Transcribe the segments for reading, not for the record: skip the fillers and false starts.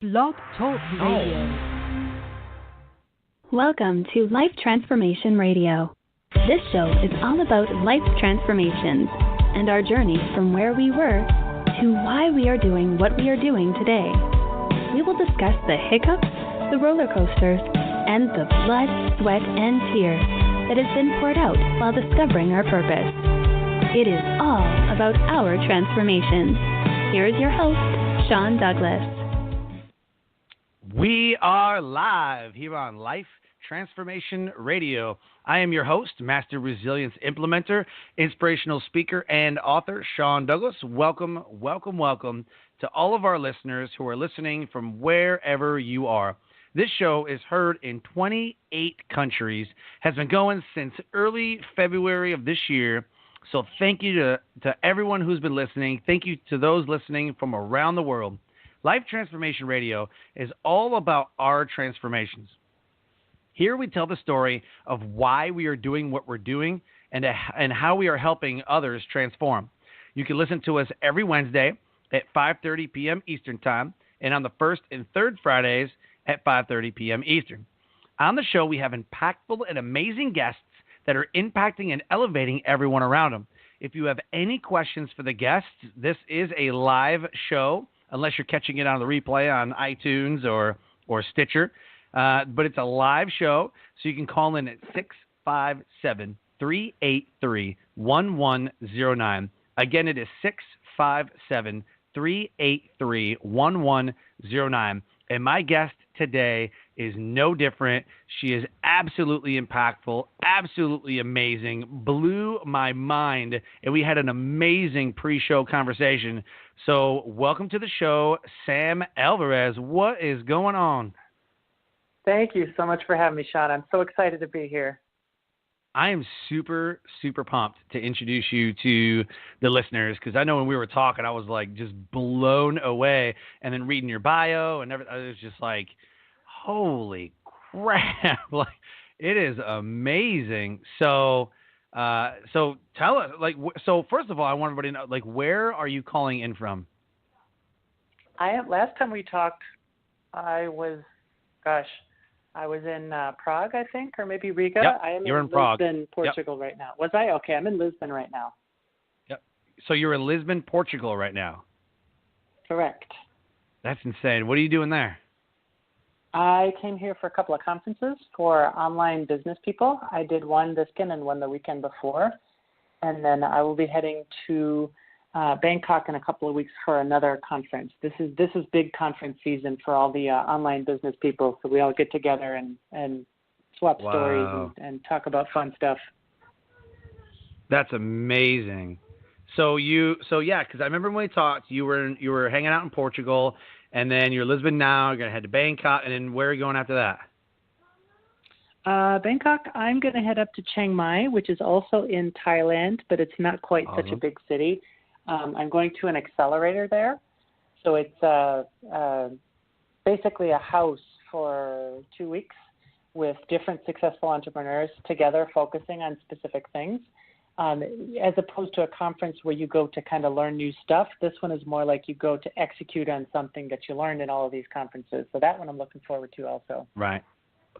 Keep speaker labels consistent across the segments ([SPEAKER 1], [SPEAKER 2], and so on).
[SPEAKER 1] Blog Talk Radio.
[SPEAKER 2] Welcome to Life Transformation Radio. This show is all about life transformations and our journey from where we were to why we are doing what we are doing today. We will discuss the hiccups, the roller coasters, and the blood, sweat, and tears that has been poured out while discovering our purpose. It is all about our transformation. Here is your host, Sean Douglas.
[SPEAKER 3] We are live here on Life Transformation Radio. I am your host, Master Resilience Implementer, inspirational speaker, and author, Sean Douglas. Welcome, welcome, welcome to all of our listeners who are listening from wherever you are. This show is heard in 28 countries, has been going since early February of this year. So thank you to everyone who's been listening. Thank you to those listening from around the world. Life Transformation Radio is all about our transformations. Here we tell the story of why we are doing what we're doing and how we are helping others transform. You can listen to us every Wednesday at 5:30 p.m. Eastern Time and on the first and third Fridays at 5:30 p.m. Eastern. On the show, we have impactful and amazing guests that are impacting and elevating everyone around them. If you have any questions for the guests, this is a live show, unless you're catching it on the replay on iTunes or Stitcher. But it's a live show, so you can call in at 657-383-1109. Again, it is 657-383-1109. And my guest today is no different. She is absolutely impactful, absolutely amazing, blew my mind, and we had an amazing pre-show conversation. So welcome to the show, Sam Alvarez. What is going on?
[SPEAKER 4] Thank you so much for having me, Sean. I'm so excited to be here.
[SPEAKER 3] I am super, super pumped to introduce you to the listeners because I know when we were talking, I was like just blown away. And then reading your bio and everything, I was just like, holy crap. Like, it is amazing. So tell us, so first of all, I want everybody to know, like, where are you calling in from?
[SPEAKER 4] Last time we talked, I was in Prague, I think, or maybe Riga.
[SPEAKER 3] Yep,
[SPEAKER 4] I am
[SPEAKER 3] you're
[SPEAKER 4] in
[SPEAKER 3] Prague.
[SPEAKER 4] Lisbon, Portugal right now. Was I? Okay, I'm in Lisbon right now.
[SPEAKER 3] Yep. So you're in Lisbon, Portugal right now?
[SPEAKER 4] Correct.
[SPEAKER 3] That's insane. What are you doing there?
[SPEAKER 4] I came here for a couple of conferences for online business people. I did one this weekend and one the weekend before. And then I will be heading to Bangkok in a couple of weeks for another conference. This is big conference season for all the online business people. So we all get together and swap stories and talk about fun stuff.
[SPEAKER 3] That's amazing. So yeah, because I remember when we talked, you were hanging out in Portugal, and then you're in Lisbon now. You're gonna head to Bangkok, and then where are you going after that?
[SPEAKER 4] Bangkok, I'm going to head up to Chiang Mai, which is also in Thailand, but it's not quite such a big city. I'm going to an accelerator there. So it's basically a house for 2 weeks with different successful entrepreneurs together focusing on specific things. As opposed to a conference where you go to kind of learn new stuff, this one is more like you go to execute on something that you learned in all of these conferences. So that one I'm looking forward to also.
[SPEAKER 3] Right.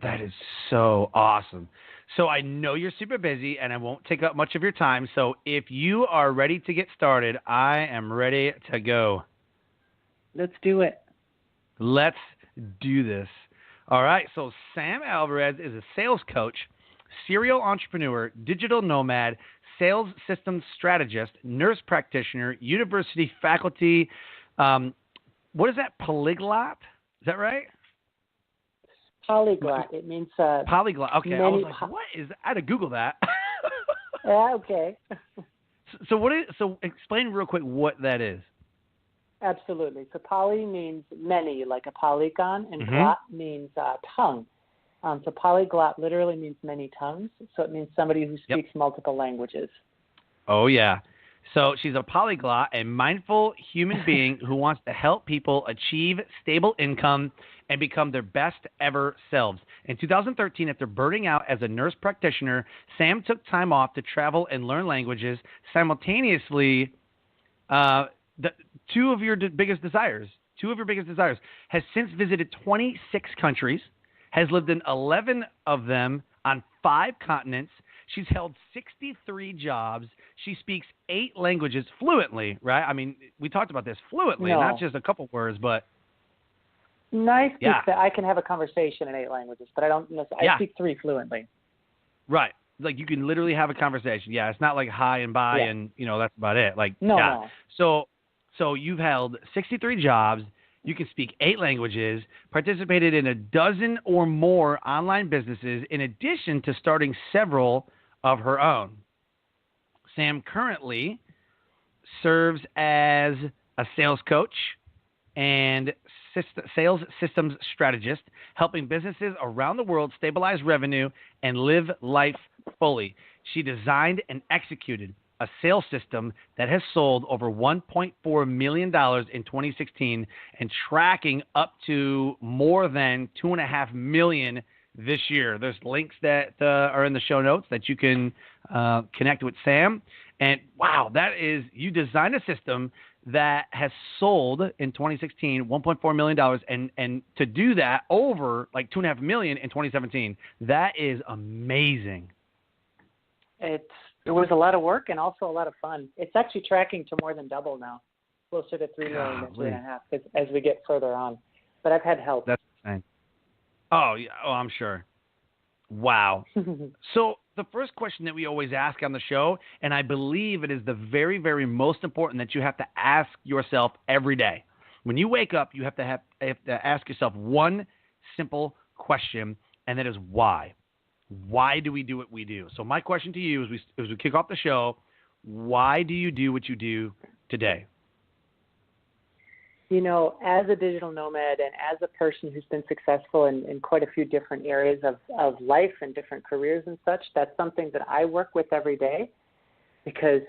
[SPEAKER 3] That is so awesome. So I know you're super busy, and I won't take up much of your time. So if you are ready to get started, I am ready to go.
[SPEAKER 4] Let's do it.
[SPEAKER 3] Let's do this. All right. So Sam Alvarez is a sales coach, serial entrepreneur, digital nomad, Sales Systems Strategist, Nurse Practitioner, university faculty. What is that? Polyglot? Is that right?
[SPEAKER 4] Polyglot. It means
[SPEAKER 3] polyglot. Okay, I was like, what is that? I had to Google that.
[SPEAKER 4] Yeah, okay.
[SPEAKER 3] So explain real quick what that is.
[SPEAKER 4] Absolutely. So poly means many, like a polygon, and glot means tongue. So polyglot literally means many tongues. So it means somebody who speaks multiple languages.
[SPEAKER 3] Oh, yeah. So she's a polyglot, a mindful human being who wants to help people achieve stable income and become their best ever selves. In 2013, after burning out as a nurse practitioner, Sam took time off to travel and learn languages. Simultaneously, the two of your biggest desires, two of your biggest desires, has since visited 26 countries, has lived in 11 of them on 5 continents. She's held 63 jobs. She speaks 8 languages fluently, right? I mean, we talked about this fluently,
[SPEAKER 4] No.
[SPEAKER 3] not just a couple words, but
[SPEAKER 4] Nice.
[SPEAKER 3] Yeah.
[SPEAKER 4] I can have a conversation in 8 languages, but I don't necessarily. I speak 3 fluently.
[SPEAKER 3] right. Like you can literally have a conversation. Yeah, it's not like hi and bye and, that's about it. Like,
[SPEAKER 4] No.
[SPEAKER 3] So you've held 63 jobs. You can speak 8 languages, participated in a dozen or more online businesses, in addition to starting several of her own. Sam currently serves as a sales coach and sales systems strategist, helping businesses around the world stabilize revenue and live life fully. She designed and executed a sales system that has sold over $1.4 million in 2016 and tracking up to more than $2.5 million this year. There's links that are in the show notes that you can connect with Sam. And wow, you designed a system that has sold in 2016 $1.4 million, and to do that over like $2.5 million in 2017, that is amazing.
[SPEAKER 4] It was a lot of work and also a lot of fun. It's actually tracking to more than double now, closer to 3 million and 2.5 as we get further on. But I've had help.
[SPEAKER 3] That's insane. Oh, yeah. Oh, I'm sure. Wow. So the first question that we always ask on the show, and I believe it is the very, very most important that you have to ask yourself every day. When you wake up, you have to ask yourself one simple question, and that is why. Why do we do what we do? So my question to you as we kick off the show, why do you do what you do today?
[SPEAKER 4] As a digital nomad and as a person who's been successful in quite a few different areas of life and different careers and such, that's something that I work with every day, because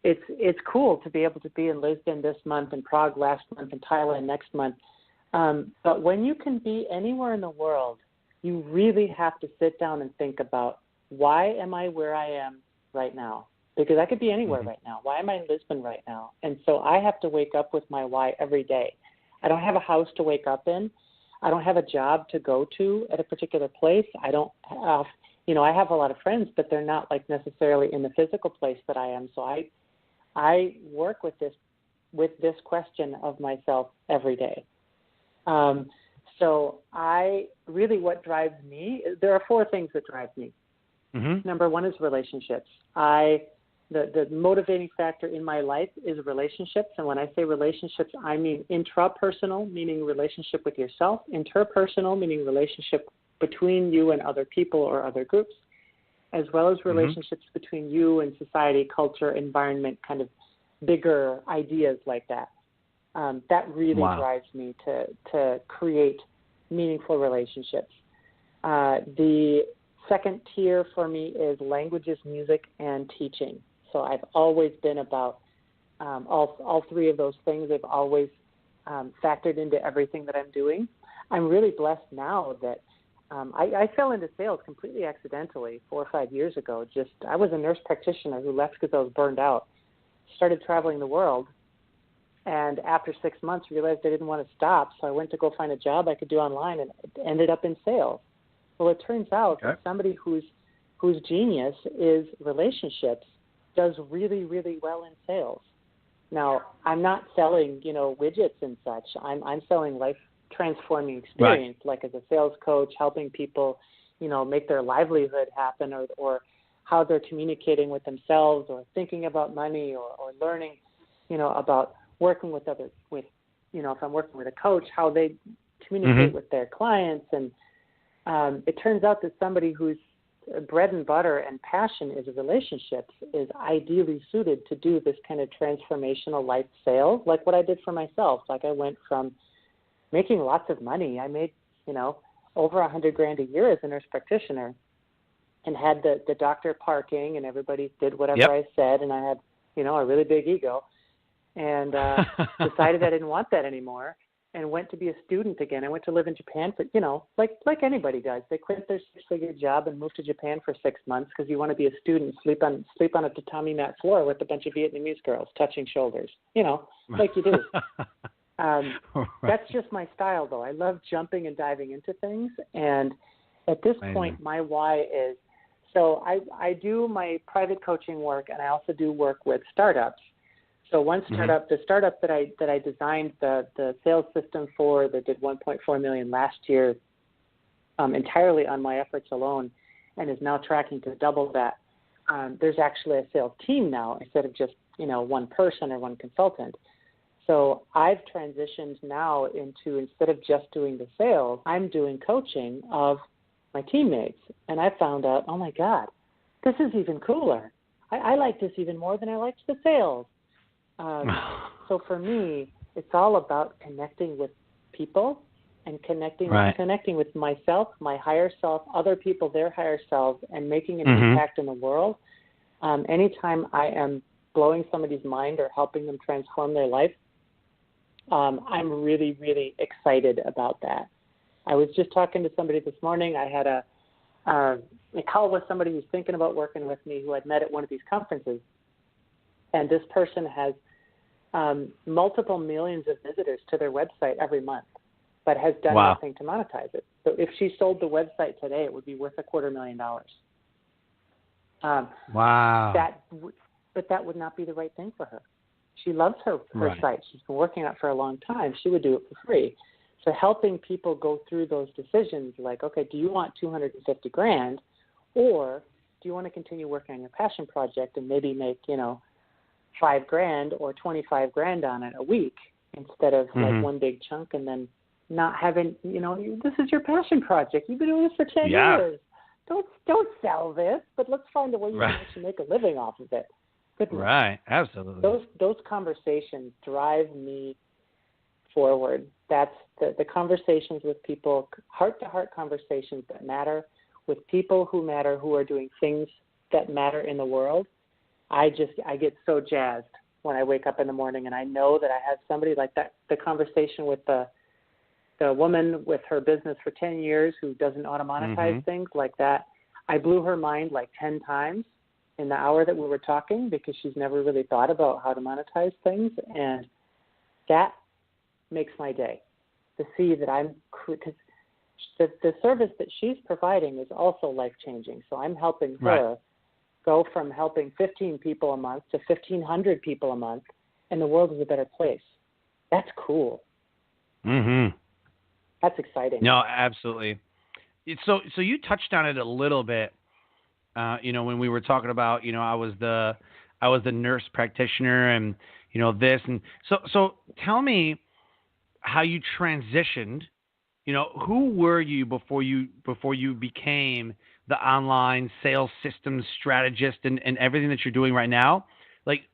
[SPEAKER 4] it's cool to be able to be in Lisbon this month, in Prague last month, in Thailand next month. But when you can be anywhere in the world, you really have to sit down and think about, why am I where I am right now? Because I could be anywhere right now. Why am I in Lisbon right now? And so I have to wake up with my why every day. I don't have a house to wake up in. I don't have a job to go to at a particular place. I don't have, I have a lot of friends, but they're not like necessarily in the physical place that I am. So I work with this question of myself every day. So what drives me, there are 4 things that drive me. Number 1 is relationships. The motivating factor in my life is relationships. And when I say relationships, I mean intrapersonal, meaning relationship with yourself, interpersonal, meaning relationship between you and other people or other groups, as well as relationships between you and society, culture, environment, kind of bigger ideas like that. That really drives me to create meaningful relationships. The second tier for me is languages, music, and teaching. So I've always been about all 3 of those things. They've always factored into everything that I'm doing. I'm really blessed now that I fell into sales completely accidentally 4 or 5 years ago. I was a nurse practitioner who left because I was burned out, started traveling the world, and after 6 months realized I didn't want to stop. So I went to go find a job I could do online and ended up in sales. Well, it turns out that somebody whose genius is relationships does really, really well in sales. Now, I'm not selling, widgets and such. I'm selling life-transforming experience, like as a sales coach, helping people, make their livelihood happen, or how they're communicating with themselves, or thinking about money, or learning, about working with others. If I'm working with a coach, how they communicate with their clients. And it turns out that somebody whose bread and butter and passion is relationships is ideally suited to do this kind of transformational life sales, like what I did for myself. Like I went from making lots of money. I made, over $100,000 a year as a nurse practitioner, and had the doctor parking, and everybody did whatever I said, and I had, a really big ego, and decided I didn't want that anymore. And went to be a student again. I went to live in Japan for, like anybody does. They quit their 6-figure job and moved to Japan for 6 months because you want to be a student, sleep on a tatami mat floor with a bunch of Vietnamese girls touching shoulders, like you do. That's just my style, though. I love jumping and diving into things. And at this point, my why is, so I do my private coaching work, and I also do work with startups. So one startup, the startup that I designed the sales system for, that did 1.4 million last year, entirely on my efforts alone, and is now tracking to double that. There's actually a sales team now instead of just one person or one consultant. So I've transitioned now into, instead of just doing the sales, I'm doing coaching of my teammates. And I found out, oh my God, this is even cooler. I like this even more than I liked the sales. So for me, it's all about connecting with people and connecting with myself, my higher self, other people, their higher selves, and making an impact in the world. Anytime I am blowing somebody's mind or helping them transform their life, I'm really, really excited about that. I was just talking to somebody this morning. I had a call with somebody who's thinking about working with me, who I'd met at one of these conferences. And this person has multiple millions of visitors to their website every month, but has done nothing to monetize it. So if she sold the website today, it would be worth $250,000. But that would not be the right thing for her. She loves her site. She's been working on it for a long time. She would do it for free. So helping people go through those decisions, like, okay, do you want $250,000, or do you want to continue working on your passion project and maybe make $5,000 or $25,000 on it a week instead of like one big chunk, and then not having this is your passion project. You've been doing this for 10 years. Don't sell this, but let's find a way you can actually make a living off of it. Goodness.
[SPEAKER 3] Right, absolutely.
[SPEAKER 4] Those conversations drive me forward. That's the conversations with people, heart-to-heart conversations that matter, with people who matter, who are doing things that matter in the world. I get so jazzed when I wake up in the morning and I know that I have somebody like that. The conversation with the woman with her business for 10 years who doesn't know how to monetize things like that. I blew her mind like 10 times in the hour that we were talking, because she's never really thought about how to monetize things. And that makes my day, to see that because the service that she's providing is also life-changing. So I'm helping her go from helping 15 people a month to 1,500 people a month, and the world is a better place. That's cool. That's exciting.
[SPEAKER 3] No, absolutely. So you touched on it a little bit, when we were talking about, I was the nurse practitioner, and this, and so tell me how you transitioned. Who were you before you became the online sales systems strategist and everything that you're doing right now? Like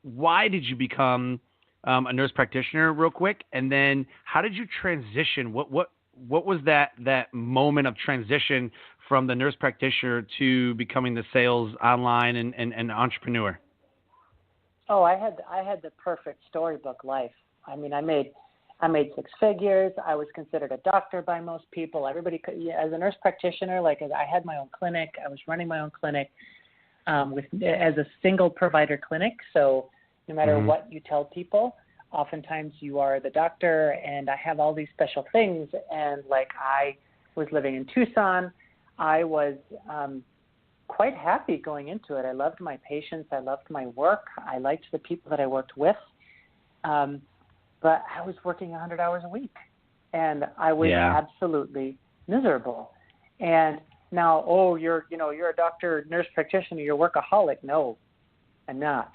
[SPEAKER 3] why did you become a nurse practitioner, real quick, and then how did you transition? What was that moment of transition from the nurse practitioner to becoming the sales online and entrepreneur?
[SPEAKER 4] Oh, I had the perfect storybook life. I mean, I made 6 figures. I was considered a doctor by most people. Everybody could, as a nurse practitioner, like I had my own clinic. I was running my own clinic as a single provider clinic. So no matter what you tell people, oftentimes you are the doctor, and I have all these special things. And like, I was living in Tucson. I was quite happy going into it. I loved my patients. I loved my work. I liked the people that I worked with. But I was working 100 hours a week, and I was absolutely miserable. And now, you're a doctor, nurse practitioner, you're a workaholic. No, I'm not.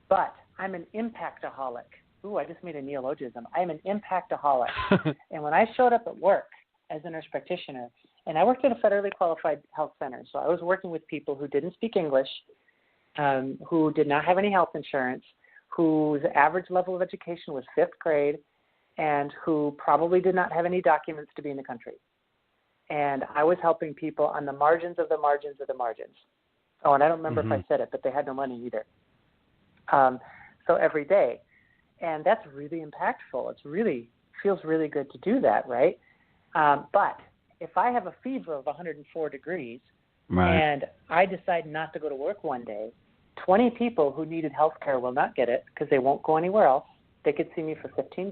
[SPEAKER 4] But I'm an impactaholic. Ooh, I just made a neologism. I'm an impactaholic. And when I showed up at work as a nurse practitioner, and I worked at a federally qualified health center, so I was working with people who didn't speak English, who did not have any health insurance, whose average level of education was 5th grade, and who probably did not have any documents to be in the country. And I was helping people on the margins of the margins of the margins. Oh, and I don't remember if I said it, but they had no money either. So every day. And that's really impactful. Feels really good to do that, right? But if I have a fever of 104 degrees and I decide not to go to work one day, 20 people who needed health care will not get it because they won't go anywhere else. they could see me for $15,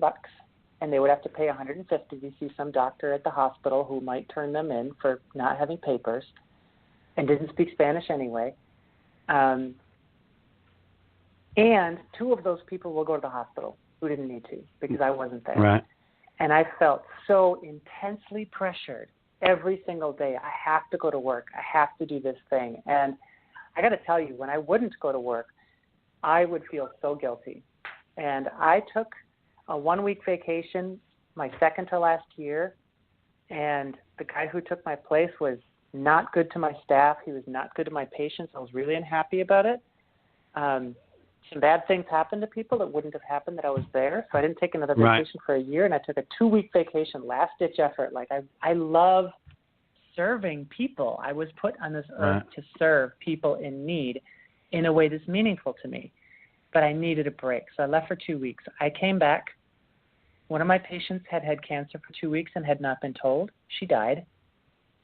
[SPEAKER 4] and they would have to pay $150 to see some doctor at the hospital who might turn them in for not having papers and didn't speak Spanish anyway. And two of those people will go to the hospital who didn't need to because I wasn't there.
[SPEAKER 3] Right.
[SPEAKER 4] And I felt so intensely pressured every single day. I have to go to work. I have to do this thing. And I got to tell you, when I wouldn't go to work, I would feel so guilty. And I took a 1-week vacation my second to last year, and the guy who took my place was not good to my staff. He was not good to my patients. I was really unhappy about it. Some bad things happened to people that wouldn't have happened that I was there, so I didn't take another vacation for a year, and I took a 2-week vacation, last-ditch effort. Like, I love serving people. I was put on this earth to serve people in need in a way that's meaningful to me, but I needed a break, so I left for 2 weeks. I came back. One of my patients had cancer for 2 weeks and had not been told. She died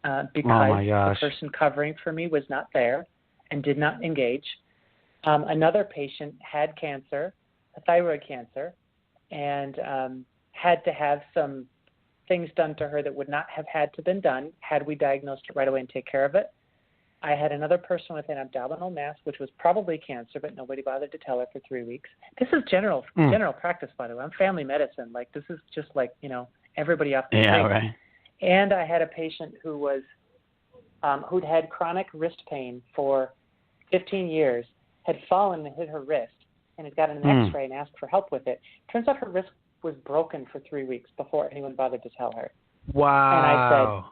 [SPEAKER 4] because the person covering for me was not there and did not engage. Another patient had cancer, a thyroid cancer, and had to have some things done to her that would not have had to been done had we diagnosed it right away and take care of it. I had another person with an abdominal mass, which was probably cancer, but nobody bothered to tell her for 3 weeks. This is general practice, by the way. I'm family medicine. Like, this is just like, everybody off the street.
[SPEAKER 3] Right.
[SPEAKER 4] And I had a patient who was who'd had chronic wrist pain for 15 years, had fallen and hit her wrist, and had gotten an X-ray and asked for help with it. Turns out her wrist was broken for 3 weeks before anyone bothered to tell her.
[SPEAKER 3] Wow.
[SPEAKER 4] And I said,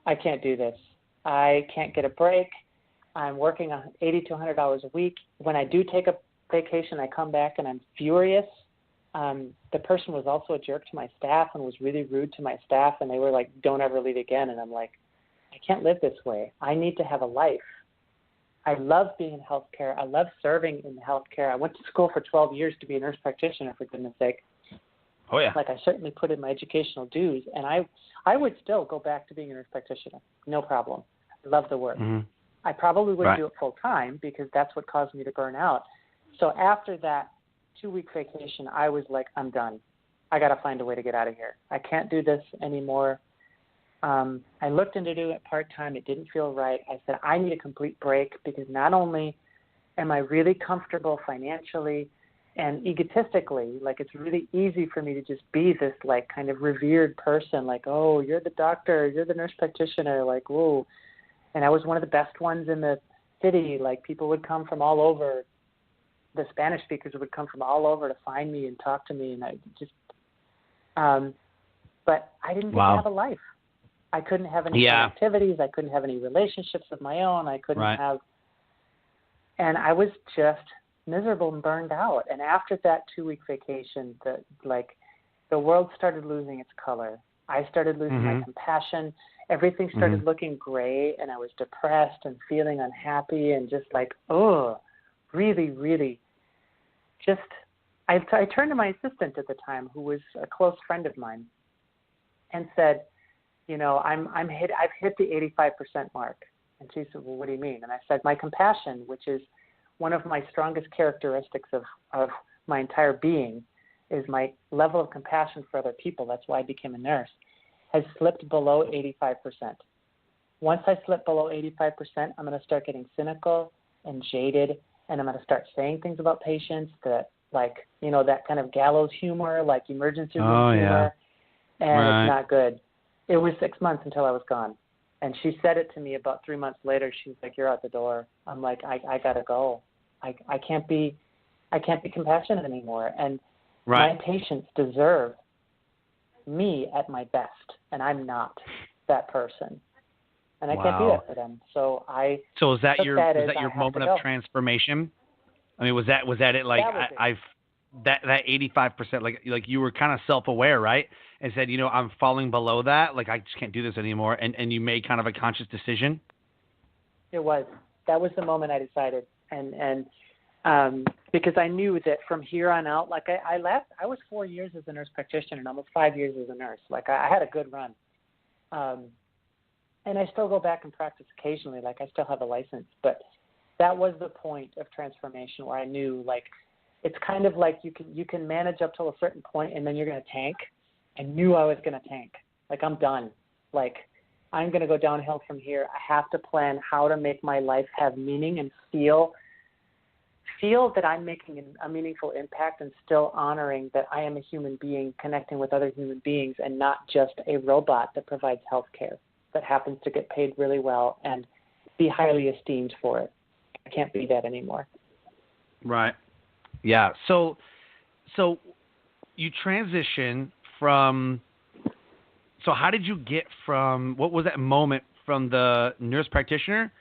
[SPEAKER 4] I can't do this. I can't get a break. I'm working on $80 to $100 a week. When I do take a vacation, I come back and I'm furious. The person was also a jerk to my staff and was really rude to my staff, and they were like, don't ever leave again. And I'm like, I can't live this way. I need to have a life. I love being in healthcare. I love serving in healthcare. I went to school for 12 years to be a nurse practitioner, for goodness sake.
[SPEAKER 3] Oh, yeah.
[SPEAKER 4] Like, I certainly put in my educational dues, and I would still go back to being a nurse practitioner. No problem. I love the work.
[SPEAKER 3] Mm-hmm.
[SPEAKER 4] I probably wouldn't do it full time because that's what caused me to burn out. So after that 2-week vacation, I was like, I'm done. I got to find a way to get out of here. I can't do this anymore. I looked into doing it part-time. It didn't feel right. I said, I need a complete break because not only am I really comfortable financially and egotistically, like, it's really easy for me to just be this, like, kind of revered person, like, oh, you're the doctor, you're the nurse practitioner, like, whoa. And I was one of the best ones in the city. Like, people would come from all over. The Spanish speakers would come from all over to find me and talk to me, and I just but I didn't get to have a life. I couldn't have any activities. I couldn't have any relationships of my own. I couldn't have, and I was just miserable and burned out. And after that 2-week vacation, the world started losing its color. I started losing my compassion. Everything started looking gray, and I was depressed and feeling unhappy and just like, really, really just, I turned to my assistant at the time, who was a close friend of mine, and said, I've hit the 85% mark. And she said, well, what do you mean? And I said, my compassion, which is one of my strongest characteristics of my entire being, is my level of compassion for other people. That's why I became a nurse, has slipped below 85%. Once I slip below 85%, I'm going to start getting cynical and jaded, and I'm going to start saying things about patients that, like, that kind of gallows humor, like emergency room humor, and it's not good. It was 6 months until I was gone. And she said it to me about 3 months later. She's like, you're out the door. I'm like, I got to go. I can't be compassionate anymore. And my patients deserve me at my best, and I'm not that person. And I can't do that for them. So
[SPEAKER 3] was that your moment of transformation? I mean, was that it? Like, that 85%, like you were kind of self-aware, right? And said, I'm falling below that. Like, I just can't do this anymore. And you made kind of a conscious decision.
[SPEAKER 4] It was. That was the moment I decided. And because I knew that from here on out, like, I was 4 years as a nurse practitioner and almost 5 years as a nurse. Like, I had a good run. And I still go back and practice occasionally. Like, I still have a license. But that was the point of transformation where I knew, like, it's kind of like you can manage up till a certain point and then you're going to tank. I knew I was going to tank. Like, I'm done. Like, I'm going to go downhill from here. I have to plan how to make my life have meaning and feel that I'm making a meaningful impact and still honoring that I am a human being connecting with other human beings and not just a robot that provides health care that happens to get paid really well and be highly esteemed for it. I can't be that anymore.
[SPEAKER 3] Right. Yeah. So you transition from, so how did you get from, what was that moment from the nurse practitioner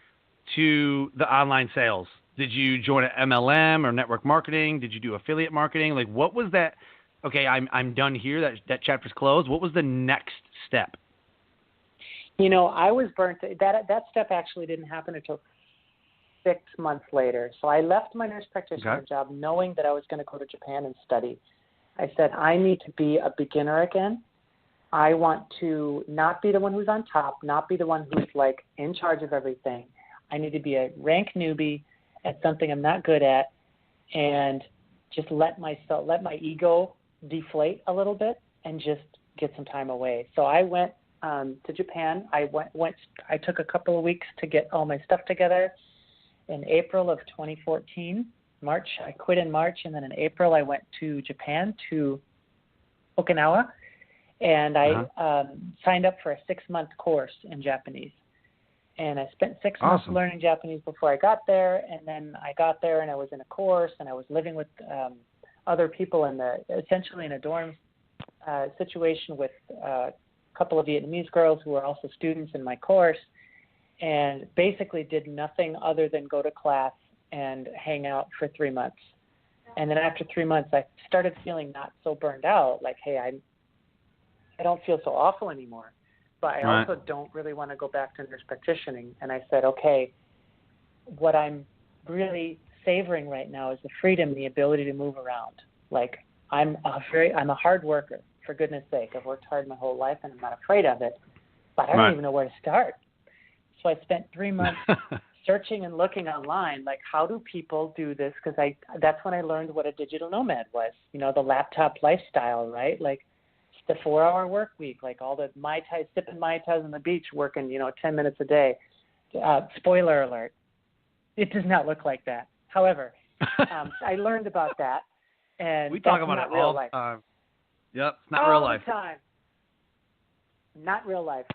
[SPEAKER 3] to the online sales? Did you join an MLM or network marketing? Did you do affiliate marketing? Like, what was that? Okay, I'm done here. That chapter's closed. What was the next step?
[SPEAKER 4] You know, I was burnt. That step actually didn't happen until 6 months later. So I left my nurse practitioner job knowing that I was going to go to Japan and study. I said, I need to be a beginner again. I want to not be the one who's on top, not be the one who's like in charge of everything. I need to be a rank newbie at something I'm not good at, and just let my ego deflate a little bit and just get some time away. So I went to Japan. I took a couple of weeks to get all my stuff together. In April of 2014, March, I quit in March, and then in April I went to Japan, to Okinawa, and I signed up for a 6-month course in Japanese. And I spent 6 months learning Japanese before I got there, and then I got there and I was in a course and I was living with other people essentially in a dorm situation with a couple of Vietnamese girls who were also students in my course, and basically did nothing other than go to class and hang out for 3 months. And then after 3 months, I started feeling not so burned out, like, hey, I don't feel so awful anymore. But I also don't really want to go back to nurse practitioning. And I said, okay, what I'm really savoring right now is the freedom, the ability to move around. Like, I'm a hard worker, for goodness sake. I've worked hard my whole life and I'm not afraid of it, but I don't even know where to start. So I spent 3 months searching and looking online, like, how do people do this? Because that's when I learned what a digital nomad was, you know, the laptop lifestyle, right? Like, the 4-hour work week, like all the Mai Tais, sipping Mai Tais on the beach, working, 10 minutes a day. Spoiler alert, it does not look like that. However, I learned about that, and
[SPEAKER 3] we talk about it all the time. Yep, it's not real life.
[SPEAKER 4] All the time. Not real life.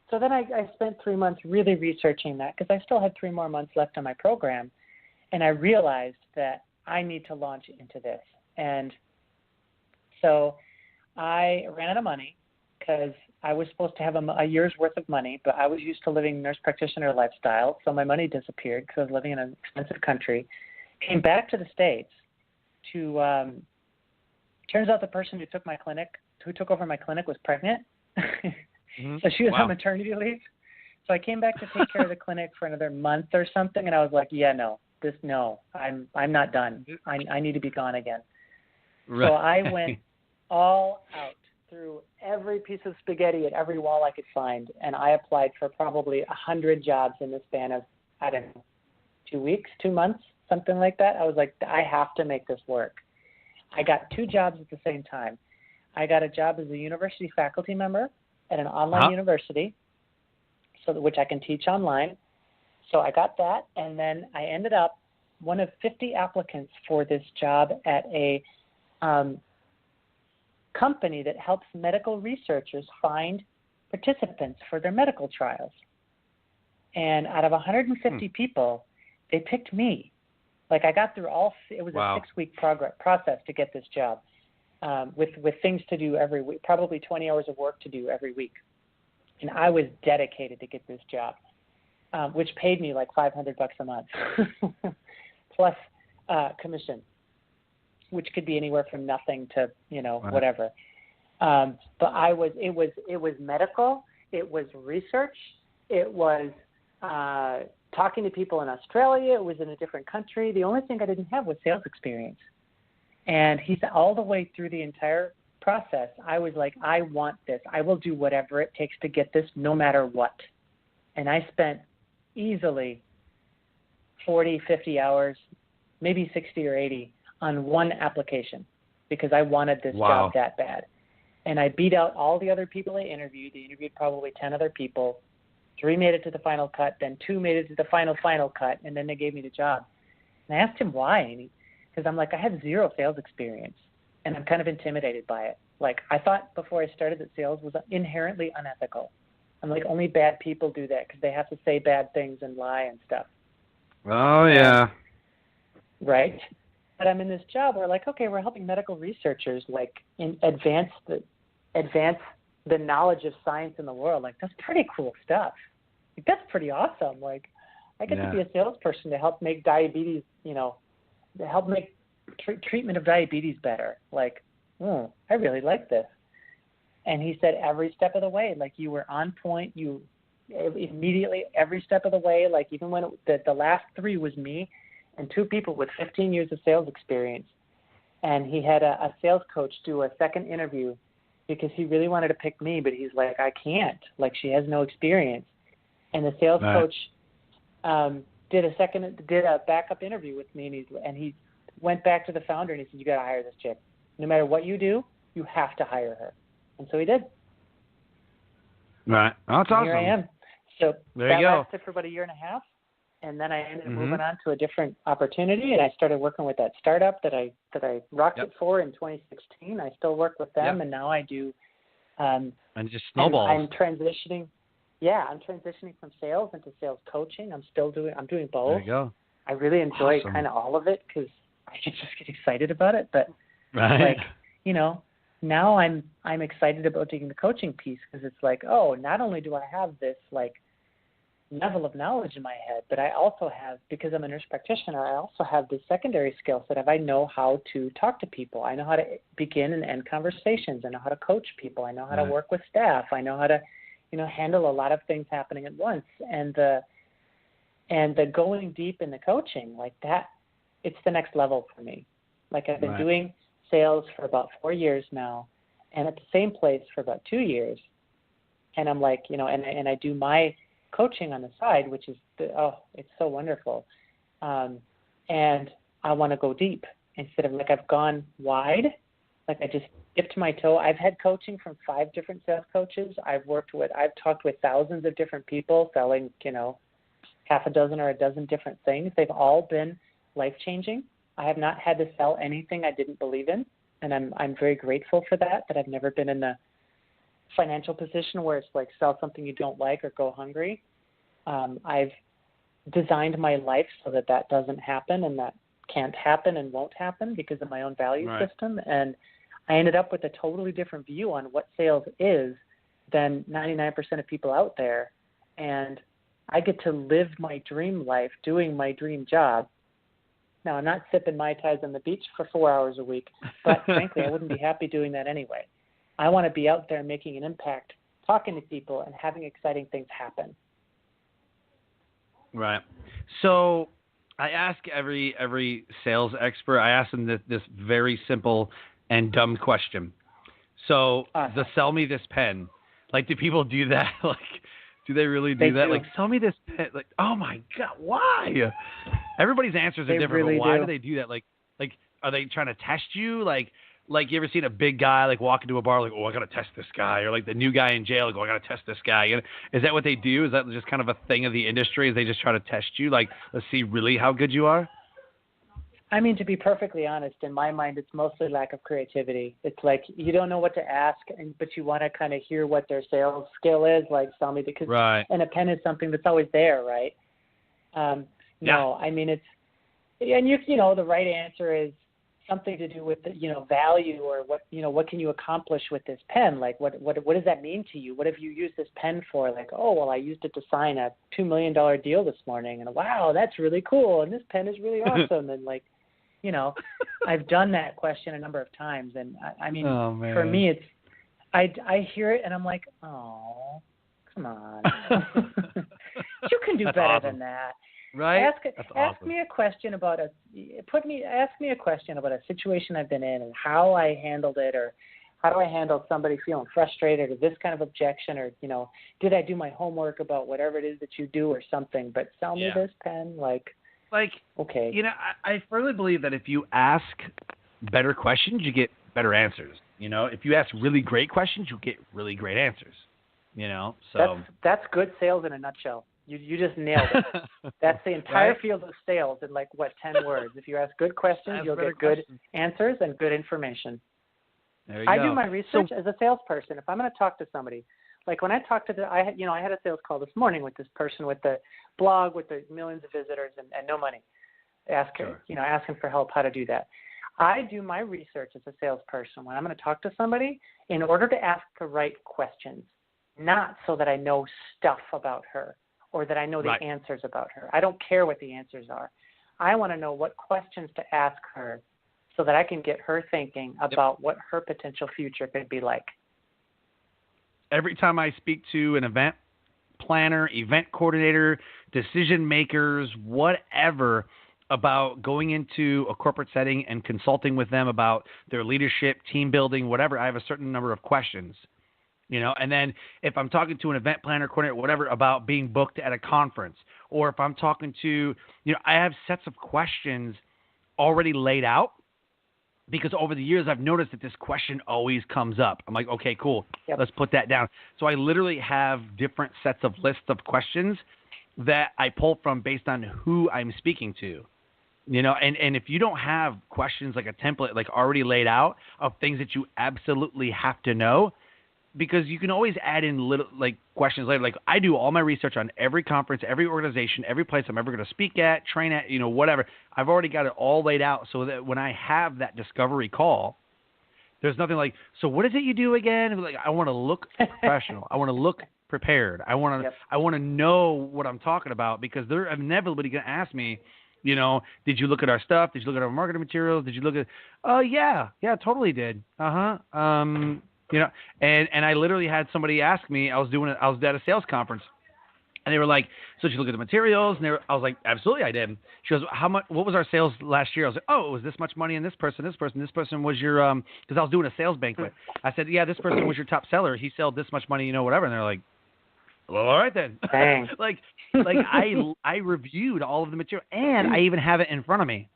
[SPEAKER 4] So then I spent 3 months really researching that, because I still had 3 more months left on my program, and I realized that I need to launch into this. And so I ran out of money, because I was supposed to have a year's worth of money, but I was used to living nurse practitioner lifestyle, so my money disappeared because I was living in an expensive country. Came back to the States to, turns out the person who took over my clinic was pregnant. So she was on maternity leave. So I came back to take care of the clinic for another month or something, and I was like, I'm not done. I need to be gone again. Right. So I went all out through every piece of spaghetti at every wall I could find, and I applied for probably 100 jobs in the span of, 2 months, something like that. I was like, I have to make this work. I got 2 jobs at the same time. I got a job as a university faculty member at an online university, which I can teach online. So I got that, and then I ended up one of 50 applicants for this job at a company that helps medical researchers find participants for their medical trials. And out of 150 people, they picked me. Like, I got through it was a 6-week process to get this job, with things to do every week, probably 20 hours of work to do every week. And I was dedicated to get this job, which paid me like $500 a month, plus commission, which could be anywhere from nothing to, whatever. But it was medical, it was research, it was talking to people in Australia, it was in a different country. The only thing I didn't have was sales experience. And he said all the way through the entire process, I was like, I want this. I will do whatever it takes to get this, no matter what. And I spent easily 40, 50 hours, maybe 60 or 80, on one application because I wanted this
[SPEAKER 3] Wow.
[SPEAKER 4] job that bad. And I beat out all the other people I interviewed. They interviewed probably 10 other people. 3 made it to the final cut, then 2 made it to the final cut, and then they gave me the job. And I asked him why, because I'm like, I have 0 sales experience, and I'm kind of intimidated by it. Like, I thought before I started that sales was inherently unethical. I'm like, only bad people do that because they have to say bad things and lie and stuff.
[SPEAKER 3] Oh, yeah.
[SPEAKER 4] Right? But I'm in this job where, like, okay, we're helping medical researchers, like, advance the knowledge of science in the world. Like, that's pretty cool stuff. Like, that's pretty awesome. Like, I get to be a salesperson to help make diabetes, to help make treatment of diabetes better. Like, I really like this. And he said every step of the way, like, you were on point. You immediately, every step of the way, like, even when the last 3 was me and 2 people with 15 years of sales experience. And he had a sales coach do a second interview because he really wanted to pick me, but he's like, I can't. Like, she has no experience. And the sales coach did a backup interview with me, and he went back to the founder and he said, you got to hire this chick. No matter what you do, you have to hire her. And so he did.
[SPEAKER 3] Right. Oh, that's awesome.
[SPEAKER 4] Here I am. So
[SPEAKER 3] there
[SPEAKER 4] that
[SPEAKER 3] you go.
[SPEAKER 4] lasted for about 1.5 years. And then I ended up moving on to a different opportunity, and I started working with that startup that I rocked it for in 2016. I still work with them, and now I do.
[SPEAKER 3] And it just snowballs.
[SPEAKER 4] I'm transitioning. Yeah, I'm transitioning from sales into sales coaching. I'm doing both.
[SPEAKER 3] There you go.
[SPEAKER 4] I really enjoy
[SPEAKER 3] Awesome.
[SPEAKER 4] kind of all of it because I just get excited about it. But
[SPEAKER 3] right.
[SPEAKER 4] now I'm excited about doing the coaching piece because it's like, oh, not only do I have this like level of knowledge in my head, but I also have, because I'm a nurse practitioner, I also have this secondary skill set of I know how to talk to people. I know how to begin and end conversations. I know how to coach people. I know how to work with staff. I know how to, handle a lot of things happening at once. And the going deep in the coaching, like that, it's the next level for me. Like I've been doing sales for about 4 years now, and at the same place for about 2 years. And I'm like, and I do my coaching on the side, which is, it's so wonderful. And I want to go deep instead of like I've gone wide, like I just dipped my toe. I've had coaching from 5 different sales coaches. I've talked with thousands of different people selling, half a dozen or a dozen different things. They've all been life-changing. I have not had to sell anything I didn't believe in, and I'm very grateful for that I've never been in the financial position where it's like sell something you don't like or go hungry. I've designed my life so that doesn't happen, and that can't happen and won't happen because of my own value system. And I ended up with a totally different view on what sales is than 99% of people out there. And I get to live my dream life doing my dream job. Now, I'm not sipping Mai Tais on the beach for 4 hours a week, but frankly, I wouldn't be happy doing that anyway. I want to be out there making an impact, talking to people, and having exciting things happen.
[SPEAKER 3] Right. So I ask every sales expert, I ask them this very simple and dumb question. So the sell me this pen, like, do people do that? Like, do they really do that? Like, sell me this pen. Like, oh my God, why? Everybody's answers are different.
[SPEAKER 4] Really
[SPEAKER 3] but why do they do that? Like, are they trying to test you? Like you ever seen a big guy like walk into a bar like, oh, I gotta test this guy, or like the new guy in jail, like, oh, I gotta test this guy. Is that what they do? Is that just kind of a thing of the industry? Is they just try to test you? Like, let's see really how good you are?
[SPEAKER 4] I mean, to be perfectly honest, in my mind, it's mostly lack of creativity. It's like you don't know what to ask, but you want to kind of hear what their sales skill is, like sell me, because and a pen is something that's always there, right? No, I mean, it's, and the right answer is something to do with the, value, or what can you accomplish with this pen? Like, what does that mean to you? What have you used this pen for? Like, oh, well, I used it to sign a $2 million deal this morning, and wow, that's really cool, and this pen is really awesome, and like, I've done that question a number of times, and I mean, for me, it's, I hear it and I'm like, oh, come on, you can do better than that.
[SPEAKER 3] Right?
[SPEAKER 4] Ask me a question about a situation I've been in and how I handled it, or how do I handle somebody feeling frustrated, or this kind of objection, or did I do my homework about whatever it is that you do or something? But sell me this pen, like,
[SPEAKER 3] Like,
[SPEAKER 4] Okay.
[SPEAKER 3] I firmly believe that if you ask better questions, you get better answers. If you ask really great questions, you get really great answers. So
[SPEAKER 4] that's good sales in a nutshell. You just nailed it. That's the entire
[SPEAKER 3] Right?
[SPEAKER 4] field of sales in 10 words. If you ask good questions, you'll get good answers and good information.
[SPEAKER 3] There you
[SPEAKER 4] I
[SPEAKER 3] go.
[SPEAKER 4] do my research as a salesperson. If I'm going to talk to somebody, like when I talked to I had a sales call this morning with this person with the blog with the millions of visitors and no money, asking for help how to do that. I do my research as a salesperson when I'm going to talk to somebody in order to ask the right questions, not so that I know stuff about her or that I know the answers about her. I don't care what the answers are. I want to know what questions to ask her so that I can get her thinking about what her potential future could be like.
[SPEAKER 3] Every time I speak to an event planner, event coordinator, decision makers, whatever, about going into a corporate setting and consulting with them about their leadership, team building, whatever, I have a certain number of questions. And then if I'm talking to an event planner, coordinator, whatever, about being booked at a conference, or if I'm talking to, I have sets of questions already laid out, because over the years I've noticed that this question always comes up. I'm like, okay, cool, let's put that down. So I literally have different sets of lists of questions that I pull from based on who I'm speaking to. And if you don't have questions like a template, like already laid out of things that you absolutely have to know, because you can always add in little questions later. Like I do all my research on every conference, every organization, every place I'm ever going to speak at, train at, whatever. I've already got it all laid out so that when I have that discovery call, there's nothing like, so what is it you do again? Like, I want to look professional. I want to look prepared. I want to know what I'm talking about, because they're inevitably going to ask me, did you look at our stuff? Did you look at our marketing materials? Did you look at? Oh yeah, totally did. And I literally had somebody ask me. I was at a sales conference, and they were like, "So did you look at the materials?" And I was like, "Absolutely, I did." She goes, "How much? What was our sales last year?" I was like, "Oh, it was this much money, and this person was your because I was doing a sales banquet." I said, "Yeah, this person was your top seller. He sold this much money, whatever." And they're like, "Well, all right then."
[SPEAKER 4] Dang.
[SPEAKER 3] like I reviewed all of the material, and I even have it in front of me,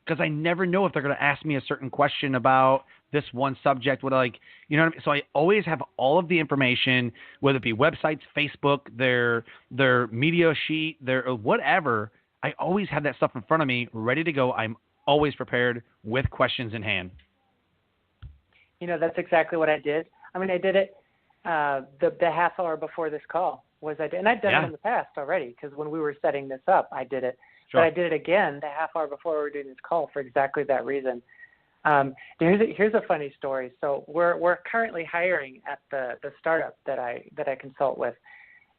[SPEAKER 3] because I never know if they're going to ask me a certain question about this one subject. What what I mean? So I always have all of the information, whether it be websites, Facebook, their media sheet, their whatever. I always have that stuff in front of me, ready to go. I'm always prepared with questions in hand.
[SPEAKER 4] That's exactly what I did. I mean, I did it the half hour before this call and I've done it in the past already, because when we were setting this up, I did it.
[SPEAKER 3] Sure.
[SPEAKER 4] But I did it again the half hour before we were doing this call for exactly that reason. Here's a funny story. So we're currently hiring at the startup that I consult with,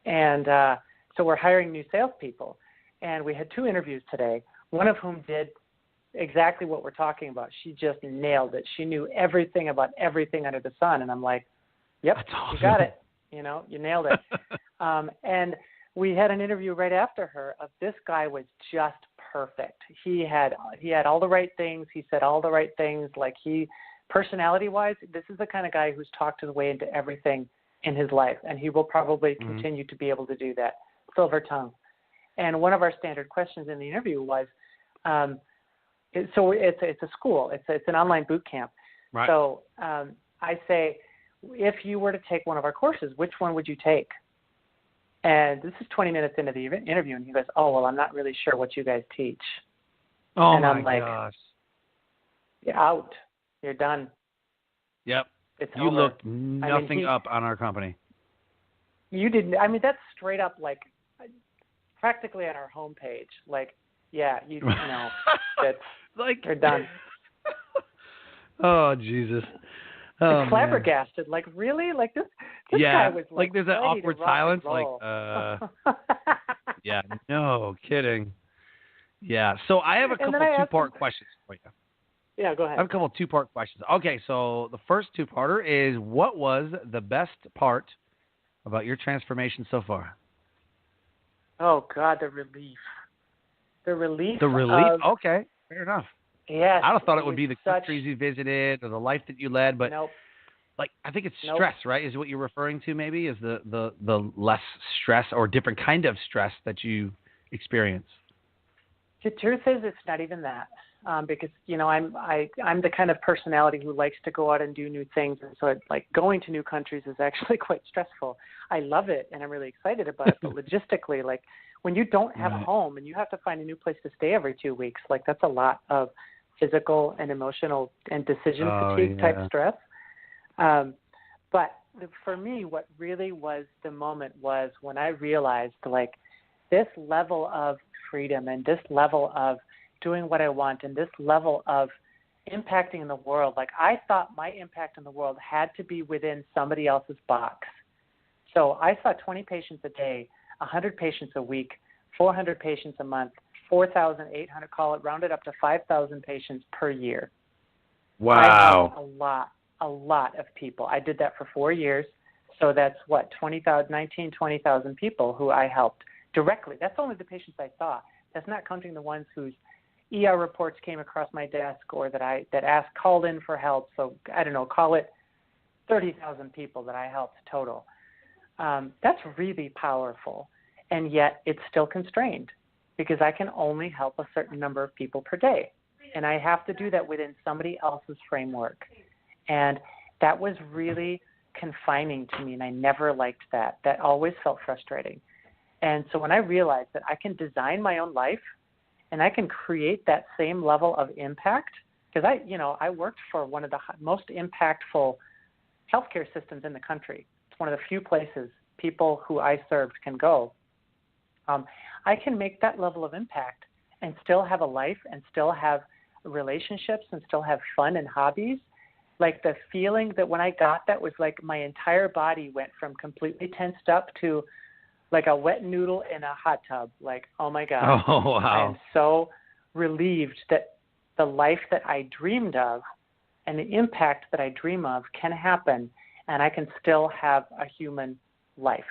[SPEAKER 4] and so we're hiring new salespeople. And we had 2 interviews today. One of whom did exactly what we're talking about. She just nailed it. She knew everything about everything under the sun. And I'm like, "Yep,
[SPEAKER 3] awesome.
[SPEAKER 4] You got it. You nailed it." And we had an interview right after her of this guy was just perfect. He had all the right things. He said all the right things. Personality-wise, this is the kind of guy who's talked his way into everything in his life, and he will probably continue to be able to do that. Silver tongue. And one of our standard questions in the interview was, so it's a school. It's an online boot camp.
[SPEAKER 3] Right.
[SPEAKER 4] So I say, if you were to take one of our courses, which one would you take? And this is 20 minutes into the interview, and he goes, "Oh, well, I'm not really sure what you guys teach."
[SPEAKER 3] Oh,
[SPEAKER 4] and
[SPEAKER 3] my
[SPEAKER 4] I'm like,
[SPEAKER 3] gosh.
[SPEAKER 4] "You're out. You're done."
[SPEAKER 3] Yep.
[SPEAKER 4] It's
[SPEAKER 3] you
[SPEAKER 4] over.
[SPEAKER 3] looked nothing up on our company.
[SPEAKER 4] You didn't. I mean, that's straight up practically on our homepage. That's you're done.
[SPEAKER 3] Oh, Jesus. Oh,
[SPEAKER 4] it's flabbergasted.
[SPEAKER 3] Man.
[SPEAKER 4] Really? This guy was
[SPEAKER 3] there's that awkward silence. Yeah, no kidding. Yeah. So I have a couple 2-part questions for you.
[SPEAKER 4] Yeah, go ahead.
[SPEAKER 3] I have a couple 2-part questions. Okay, so the first 2-parter is, what was the best part about your transformation so far?
[SPEAKER 4] Oh, God, the relief. The relief.
[SPEAKER 3] Okay, fair enough.
[SPEAKER 4] Yes.
[SPEAKER 3] I thought it would be the countries you visited or the life that you led, but
[SPEAKER 4] nope.
[SPEAKER 3] I think it's stress, right? Is what you're referring to? Maybe is the less stress or different kind of stress that you experience.
[SPEAKER 4] The truth is, it's not even that, because I'm the kind of personality who likes to go out and do new things, and so like going to new countries is actually quite stressful. I love it, and I'm really excited about it, but logistically, like when you don't have a home and you have to find a new place to stay every 2 weeks, like that's a lot of physical and emotional and decision fatigue type stress. But for me, what really was the moment was when I realized like this level of freedom and this level of doing what I want and this level of impacting in the world. Like I thought my impact in the world had to be within somebody else's box. So I saw 20 patients a day, 100 patients a week, 400 patients a month, 4,800, call it rounded up to 5,000 patients per year.
[SPEAKER 3] Wow.
[SPEAKER 4] I helped a lot of people. I did that for 4 years. So that's what, 20,000 people who I helped directly. That's only the patients I saw. That's not counting the ones whose ER reports came across my desk or that called in for help. So I don't know, call it 30,000 people that I helped total. That's really powerful. And yet it's still constrained because I can only help a certain number of people per day. And I have to do that within somebody else's framework. And that was really confining to me, and I never liked that. That always felt frustrating. And so when I realized that I can design my own life and I can create that same level of impact, because I worked for one of the most impactful healthcare systems in the country. It's one of the few places people who I served can go. I can make that level of impact and still have a life and still have relationships and still have fun and hobbies. Like the feeling that when I got that was like my entire body went from completely tensed up to like a wet noodle in a hot tub. Like, oh my God.
[SPEAKER 3] Oh, wow.
[SPEAKER 4] I am so relieved that the life that I dreamed of and the impact that I dream of can happen, and I can still have a human life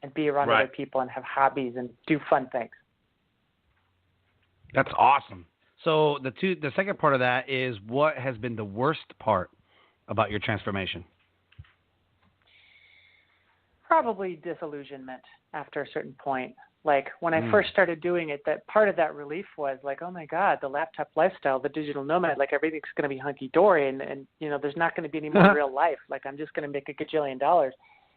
[SPEAKER 4] and be around other people and have hobbies and do fun things.
[SPEAKER 3] That's awesome. So the second part of that is, what has been the worst part about your transformation?
[SPEAKER 4] Probably disillusionment after a certain point. Like when I first started doing it, that part of that relief was like, oh my God, the laptop lifestyle, the digital nomad, like everything's going to be hunky-dory and there's not going to be any more real life. Like I'm just going to make a gajillion dollars.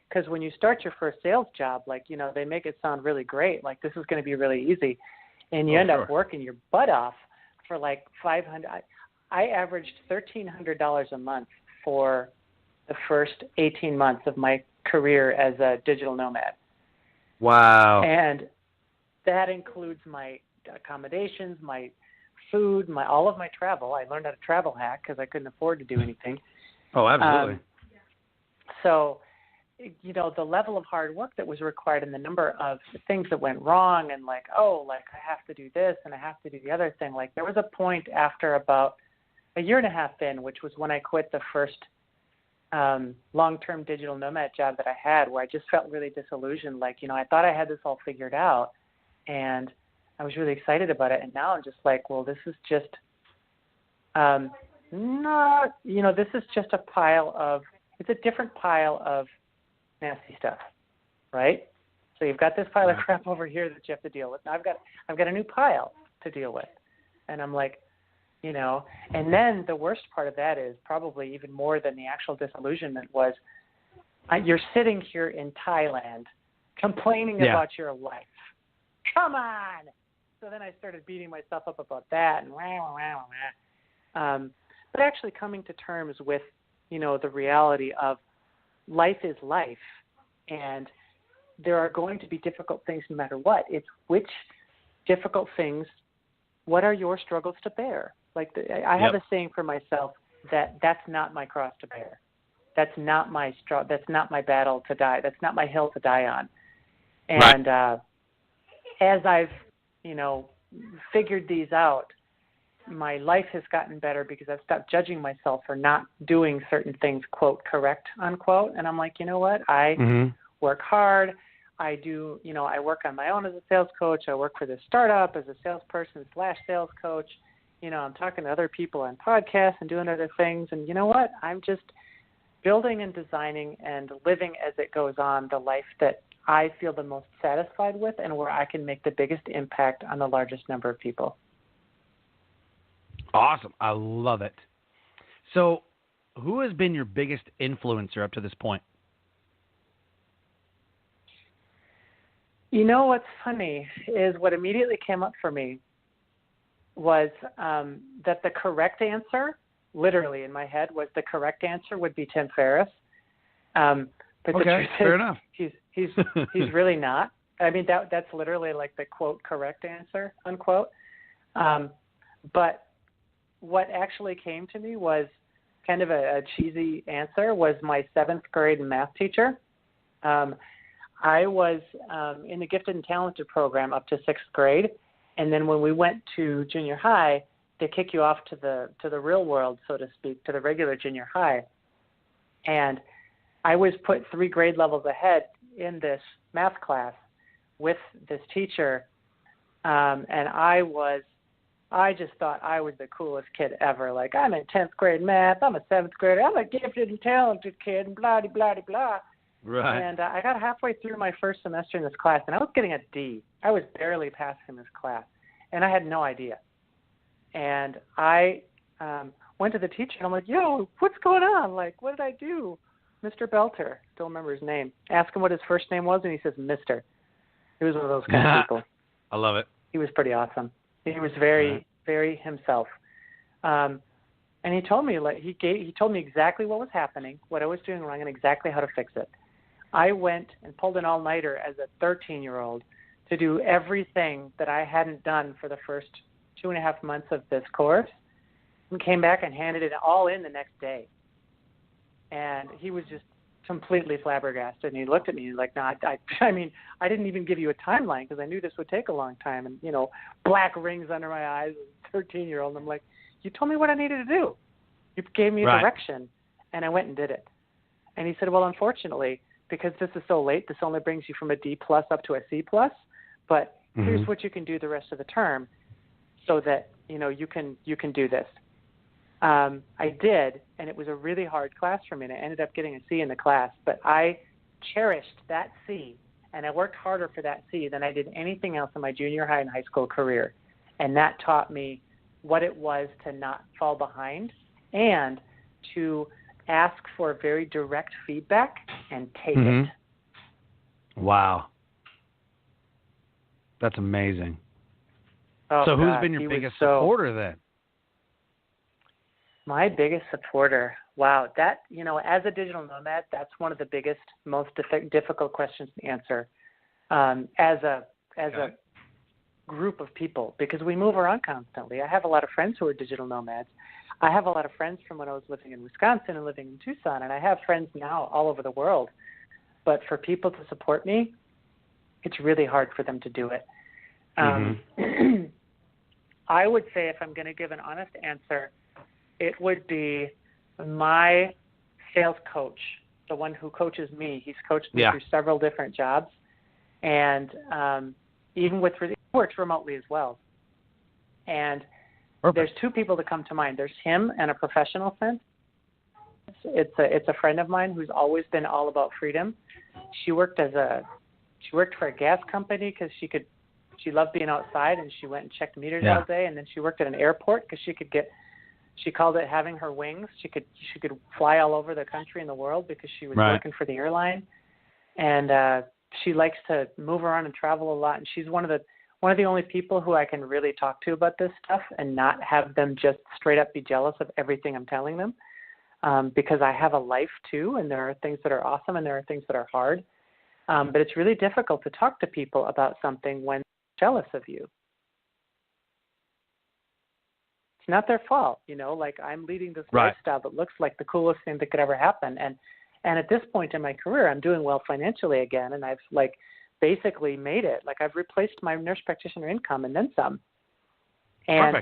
[SPEAKER 4] Because when you start your first sales job, like, they make it sound really great. Like this is going to be really easy. And you end up working your butt off for like $500. I averaged $1,300 a month for the first 18 months of my career as a digital nomad.
[SPEAKER 3] Wow.
[SPEAKER 4] And that includes my accommodations, my food, all of my travel. I learned how to travel hack because I couldn't afford to do anything.
[SPEAKER 3] Oh, absolutely.
[SPEAKER 4] So, the level of hard work that was required and the number of things that went wrong and I have to do this and I have to do the other thing. Like there was a point after about a year and a half in, which was when I quit the first long-term digital nomad job that I had, where I just felt really disillusioned. Like, I thought I had this all figured out and I was really excited about it. And now I'm just like, well, this is just this is just it's a different pile of nasty stuff, right? So you've got this pile of crap over here that you have to deal with. Now I've got a new pile to deal with. And I'm like, and then the worst part of that is probably even more than the actual disillusionment was you're sitting here in Thailand complaining about your life. Come on! So then I started beating myself up about that and but actually coming to terms with, the reality of life is life, and there are going to be difficult things no matter what. It's which difficult things, what are your struggles to bear? Like I have a saying for myself that's not my cross to bear. That's not my that's not my battle to die. That's not my hill to die on. And as I've, figured these out, my life has gotten better because I've stopped judging myself for not doing certain things, quote, correct, unquote. And I'm like, you know what? I work hard. I do, I work on my own as a sales coach. I work for this startup as a salesperson / sales coach. I'm talking to other people on podcasts and doing other things. And you know what? I'm just building and designing and living as it goes on the life that I feel the most satisfied with and where I can make the biggest impact on the largest number of people.
[SPEAKER 3] Awesome. I love it. So who has been your biggest influencer up to this point?
[SPEAKER 4] You know what's funny is what immediately came up for me was that the correct answer, literally in my head, was the correct answer would be Tim Ferriss. But the truth
[SPEAKER 3] fair
[SPEAKER 4] is,
[SPEAKER 3] enough.
[SPEAKER 4] he's really not. I mean, that's literally like the quote correct answer, unquote. But what actually came to me was kind of a cheesy answer was my 7th grade math teacher. I was in the gifted and talented program up to 6th grade, and then when we went to junior high, they kick you off to the real world, so to speak, to the regular junior high. And I was put 3 grade levels ahead in this math class with this teacher, and I just thought I was the coolest kid ever. Like, I'm in 10th grade math, I'm a 7th grader, I'm a gifted and talented kid, and blah, blah, blah, blah.
[SPEAKER 3] Right.
[SPEAKER 4] And I got halfway through my first semester in this class, and I was getting a D. I was barely passing this class, and I had no idea. And I went to the teacher, and I'm like, yo, what's going on? Like, what did I do? Mr. Belter, still remember his name. Ask him what his first name was, and he says, Mr. He was one of those kind of people.
[SPEAKER 3] I love it.
[SPEAKER 4] He was pretty awesome. He was very, very himself. And he told me, like, he told me exactly what was happening, what I was doing wrong, and exactly how to fix it. I went and pulled an all-nighter as a 13-year-old to do everything that I hadn't done for the first 2.5 months of this course, and came back and handed it all in the next day. And he was just completely flabbergasted, and he looked at me like, no, I mean, I didn't even give you a timeline because I knew this would take a long time, and, you know, black rings under my eyes, 13-year-old, and I'm like, you told me what I needed to do. You gave me a direction, and I went and did it. And he said, well, unfortunately, because this is so late, this only brings you from a D+ up to a C+, but here's what you can do the rest of the term so that, you know, you can do this. I did, and it was a really hard class for me, and I ended up getting a C in the class, but I cherished that C, and I worked harder for that C than I did anything else in my junior high and high school career, and that taught me what it was to not fall behind and to ask for very direct feedback and take it.
[SPEAKER 3] Wow. That's amazing.
[SPEAKER 4] Oh,
[SPEAKER 3] so who's
[SPEAKER 4] God,
[SPEAKER 3] been your biggest supporter then?
[SPEAKER 4] My biggest supporter. Wow. That, you know, as a digital nomad, that's one of the biggest, most difficult questions to answer as a group of people, because we move around constantly. I have a lot of friends who are digital nomads. I have a lot of friends from when I was living in Wisconsin and living in Tucson, and I have friends now all over the world. But for people to support me, it's really hard for them to do it. I would say, if I'm going to give an honest answer, it would be my sales coach, the one who coaches me. He's coached me through several different jobs, and even with he works remotely as well. And there's 2 people that come to mind. There's him and a professional friend. It's a friend of mine who's always been all about freedom. She worked for a gas company because she loved being outside, and she went and checked meters all day. And then she worked at an airport because she called it having her wings. She could fly all over the country and the world because she was working for the airline. And she likes to move around and travel a lot. And she's one of the only people who I can really talk to about this stuff and not have them just straight up be jealous of everything I'm telling them. Because I have a life too, and there are things that are awesome and there are things that are hard. But it's really difficult to talk to people about something when they're jealous of you. It's not their fault, you know, like I'm leading this lifestyle that looks like the coolest thing that could ever happen. And at this point in my career, I'm doing well financially again, and I've like basically made it. Like I've replaced my nurse practitioner income and then some. And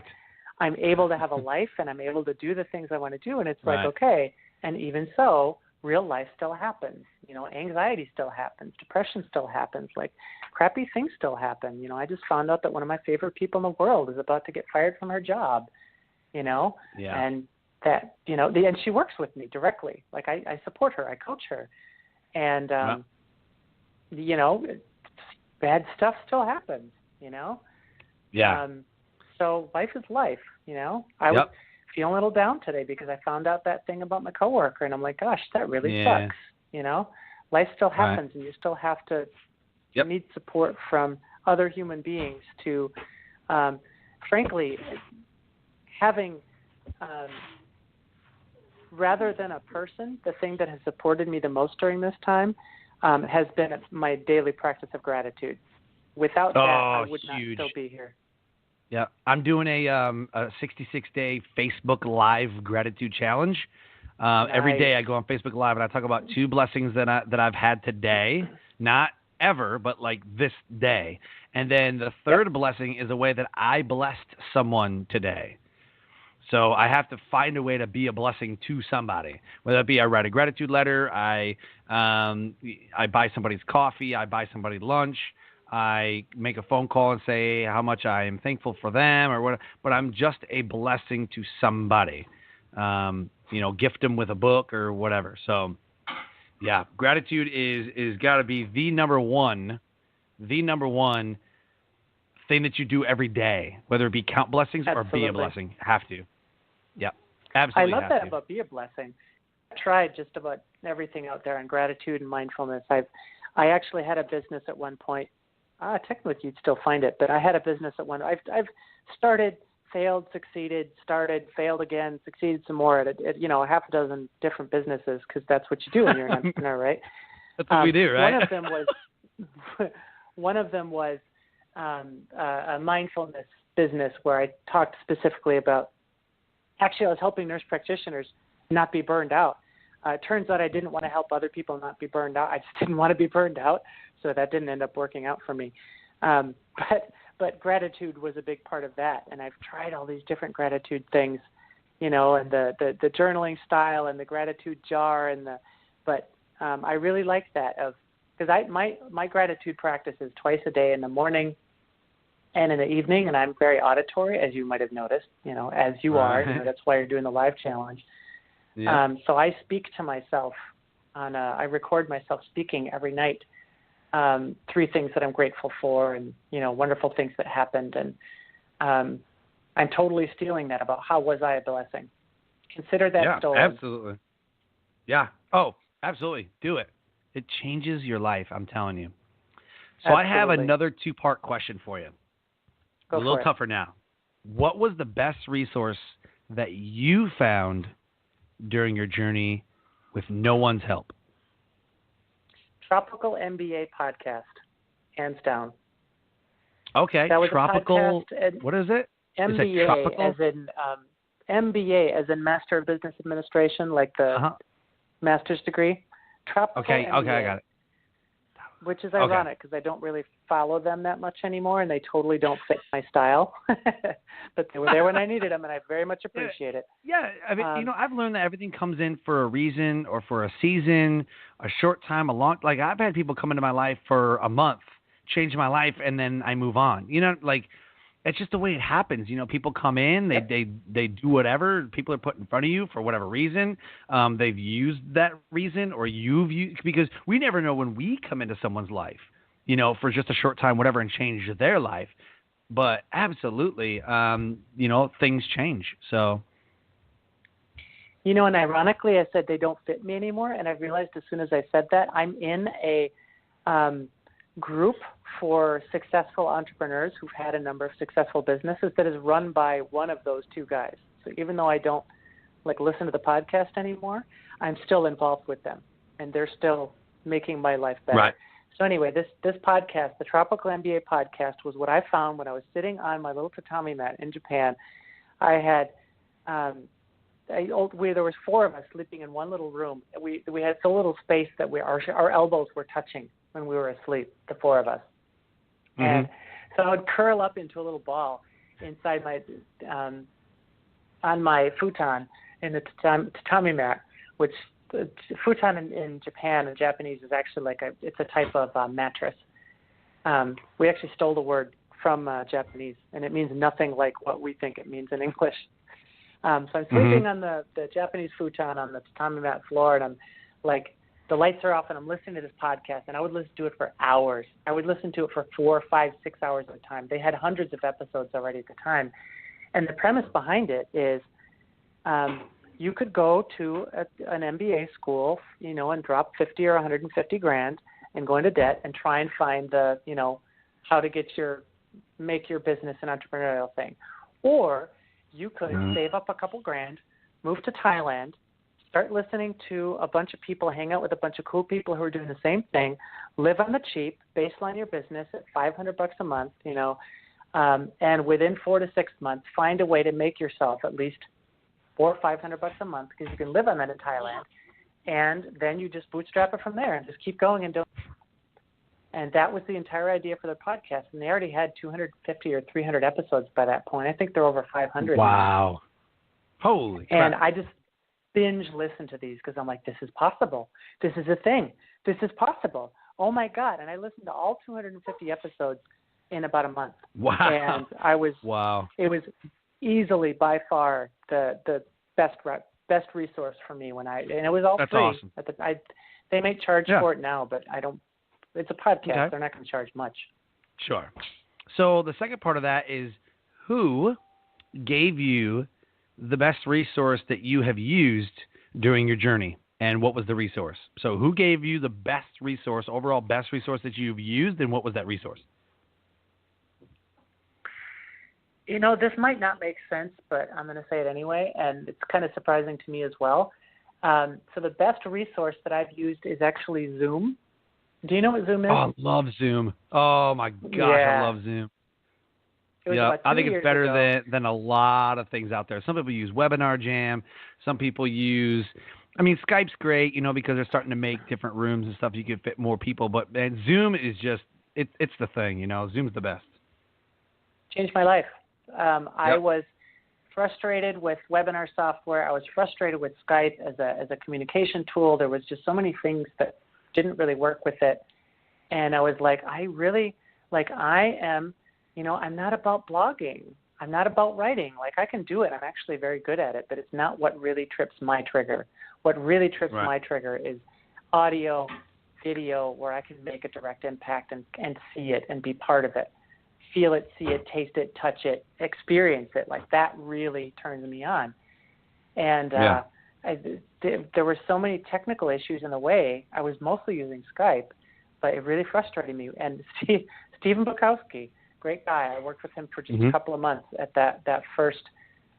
[SPEAKER 4] I'm able to have a life, and I'm able to do the things I want to do. And it's like, okay. And even so, real life still happens. You know, anxiety still happens. Depression still happens. Like crappy things still happen. You know, I just found out that one of my favorite people in the world is about to get fired from her job, you know, and that, you know, and she works with me directly. Like I support her. I coach her. And, you know, bad stuff still happens, you know? So life is life, I was feeling a little down today because I found out that thing about my coworker, and I'm like, gosh, that really sucks, Life still happens, and you still have to need support from other human beings to, frankly, having, rather than a person, the thing that has supported me the most during this time has been my daily practice of gratitude. Without that, I would not still be here.
[SPEAKER 3] Yeah, I'm doing a 66-day Facebook Live gratitude challenge. Nice. Every day I go on Facebook Live and I talk about 2 blessings that I've had today, not ever, but like this day. And then the third blessing is a way that I blessed someone today. So I have to find a way to be a blessing to somebody, whether it be I write a gratitude letter, I buy somebody's coffee, I buy somebody lunch, I make a phone call and say how much I am thankful for them or what, but I'm just a blessing to somebody. Gift them with a book or whatever. So, yeah, gratitude is got to be the number one thing that you do every day, whether it be count blessings or be a blessing. Have to. Yeah, absolutely.
[SPEAKER 4] I love that about be a blessing. I tried just about everything out there on gratitude and mindfulness. I actually had a business at one point. Technically, you'd still find it, but I had a business at one. I've started, failed, succeeded, started, failed again, succeeded some more at a half a dozen different businesses because that's what you do when you're an entrepreneur, right?
[SPEAKER 3] That's what we do, right?
[SPEAKER 4] One of them was a mindfulness business where I talked specifically about. Actually, I was helping nurse practitioners not be burned out. It turns out I didn't want to help other people not be burned out. I just didn't want to be burned out, so that didn't end up working out for me. But gratitude was a big part of that, and I've tried all these different gratitude things, and the journaling style and the gratitude jar but I really like that because my gratitude practice is twice a day in the morning and in the evening, and I'm very auditory, as you might have noticed, as you are. That's why you're doing the live challenge. Yeah. So I speak to myself I record myself speaking every night, 3 things that I'm grateful for and, wonderful things that happened. And I'm totally stealing that about how was I a blessing. Consider that stolen.
[SPEAKER 3] Absolutely. Yeah. Oh, absolutely. Do it. It changes your life, I'm telling you. So absolutely. I have another 2-part question for you.
[SPEAKER 4] Go
[SPEAKER 3] a little
[SPEAKER 4] for it.
[SPEAKER 3] Tougher now. What was the best resource that you found during your journey with no one's help?
[SPEAKER 4] Tropical MBA podcast, hands down.
[SPEAKER 3] Okay.
[SPEAKER 4] That was
[SPEAKER 3] tropical. What is it?
[SPEAKER 4] MBA as in MBA as in Master of Business Administration, like the master's degree. Tropical
[SPEAKER 3] MBA,
[SPEAKER 4] I
[SPEAKER 3] got it.
[SPEAKER 4] Which is ironic because I don't really follow them that much anymore, and they totally don't fit my style. But they were there when I needed them, and I very much appreciate it.
[SPEAKER 3] Yeah, I mean, I've learned that everything comes in for a reason or for a season, a short time, a long. Like I've had people come into my life for a month, change my life, and then I move on. It's just the way it happens. People come in, they do whatever people are put in front of you for whatever reason. They've used that reason or you've used, because we never know when we come into someone's life, for just a short time, whatever, and change their life. But absolutely, things change. So.
[SPEAKER 4] And ironically, I said they don't fit me anymore. And I realized as soon as I said that, I'm in a group for successful entrepreneurs who've had a number of successful businesses that is run by one of those 2 guys. So even though I don't listen to the podcast anymore, I'm still involved with them, and they're still making my life better.
[SPEAKER 3] Right.
[SPEAKER 4] So anyway, this podcast, the Tropical MBA podcast, was what I found when I was sitting on my little tatami mat in Japan. I had there was 4 of us sleeping in one little room. We had so little space that our elbows were touching when we were asleep, the 4 of us. Mm-hmm. And so I would curl up into a little ball inside my on my futon in the tatami mat, which futon in Japan and Japanese is actually it's a type of mattress. We actually stole the word from Japanese, and it means nothing like what we think it means in English. So I'm sleeping on the Japanese futon on the tatami mat floor, and I'm the lights are off and I'm listening to this podcast, and I would listen to it for hours. I would listen to it for 4, 5, 6 hours at a time. They had hundreds of episodes already at the time. And the premise behind it is you could go to an MBA school, and drop 50 or 150 grand and go into debt and try and find the, how to make your business an entrepreneurial thing. Or you could save up a couple grand, move to Thailand, start listening to a bunch of people, hang out with a bunch of cool people who are doing the same thing, live on the cheap, baseline your business at $500 a month, and within 4 to 6 months, find a way to make yourself at least $400 or $500 a month, because you can live on that in Thailand, and then you just bootstrap it from there and just keep going and don't. And that was the entire idea for the podcast, and they already had 250 or 300 episodes by that point. I think they're over 500.
[SPEAKER 3] Wow! Holy crap!
[SPEAKER 4] And I just binge listen to these because I'm like, this is possible. This is a thing. This is possible. Oh my God! And I listened to all 250 episodes in about a month.
[SPEAKER 3] Wow!
[SPEAKER 4] And I was It was easily by far the best resource for me and it was all
[SPEAKER 3] That's
[SPEAKER 4] free.
[SPEAKER 3] awesome.
[SPEAKER 4] They may charge for it now, but I don't. It's a podcast.
[SPEAKER 3] Okay.
[SPEAKER 4] They're not going to charge much.
[SPEAKER 3] Sure. So the second part of that is, who gave you the best resource that you have used during your journey, and what was the resource? So who gave you the best resource, overall best resource that you've used, and what was that resource?
[SPEAKER 4] This might not make sense, but I'm going to say it anyway, and it's kind of surprising to me as well. So the best resource that I've used is actually Zoom. Do you know what Zoom is?
[SPEAKER 3] Oh, I love Zoom. Oh, my gosh,
[SPEAKER 4] Yeah.
[SPEAKER 3] I love Zoom.
[SPEAKER 4] Yeah,
[SPEAKER 3] I think it's better than a lot of things out there. Some people use Webinar Jam. Some people use, Skype's great, because they're starting to make different rooms and stuff. You can fit more people. But Zoom is just, it's the thing, Zoom's the best.
[SPEAKER 4] Changed my life. I was frustrated with webinar software. I was frustrated with Skype as a communication tool. There was just so many things that didn't really work with it. And I was like, I'm not about blogging. I'm not about writing. I can do it. I'm actually very good at it, but it's not what really trips my trigger. What really trips my trigger is audio, video, where I can make a direct impact and see it and be part of it. Feel it, see it, taste it, touch it, experience it. That really turns me on. And there were so many technical issues in the way. I was mostly using Skype, but it really frustrated me. And Stephen Bukowski, great guy. I worked with him for just a couple of months at that first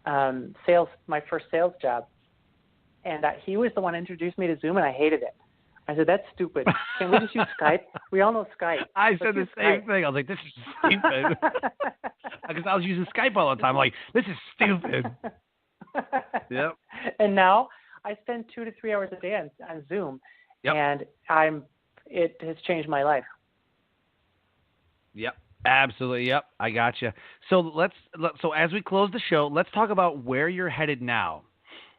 [SPEAKER 4] my first sales job. And he was the one who introduced me to Zoom, and I hated it. I said, that's stupid. Can we just use Skype? We all know Skype.
[SPEAKER 3] Said the same thing. I was like, this is stupid. Because I was using Skype all the time. I'm like, this is stupid. Yep.
[SPEAKER 4] And now I spend 2 to 3 hours a day on Zoom, and it has changed my life.
[SPEAKER 3] Yep. Absolutely. Yep. I got you. So so as we close the show, let's talk about where you're headed now.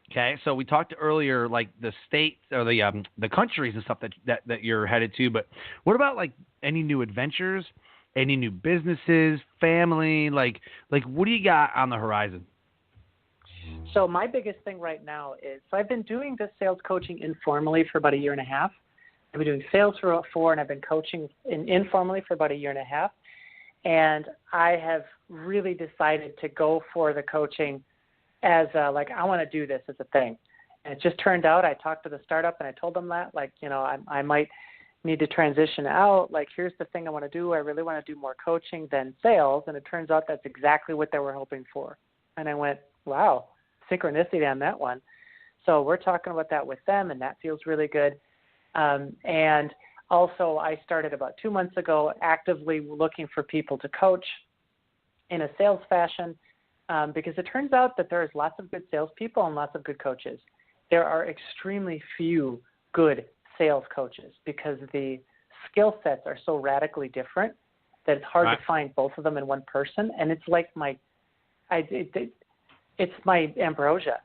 [SPEAKER 3] Okay. So we talked earlier, the states or the countries and stuff that you're headed to, but what about any new adventures, any new businesses, family, what do you got on the horizon?
[SPEAKER 4] So my biggest thing right now is, I've been doing this sales coaching informally for about 1.5 years. I've been doing sales for about 4, and I've been coaching informally for about 1.5 years. And I have really decided to go for the coaching as I want to do this as a thing. And it just turned out, I talked to the startup and I told them that, I might need to transition out. Here's the thing I want to do. I really want to do more coaching than sales. And it turns out that's exactly what they were hoping for. And I went, wow, synchronicity on that one. So we're talking about that with them, and that feels really good. And also, I started about 2 months ago actively looking for people to coach in a sales fashion, because it turns out that there's lots of good salespeople and lots of good coaches. There are extremely few good sales coaches because the skill sets are so radically different that it's hard to find both of them in one person. And it's it's my ambrosia.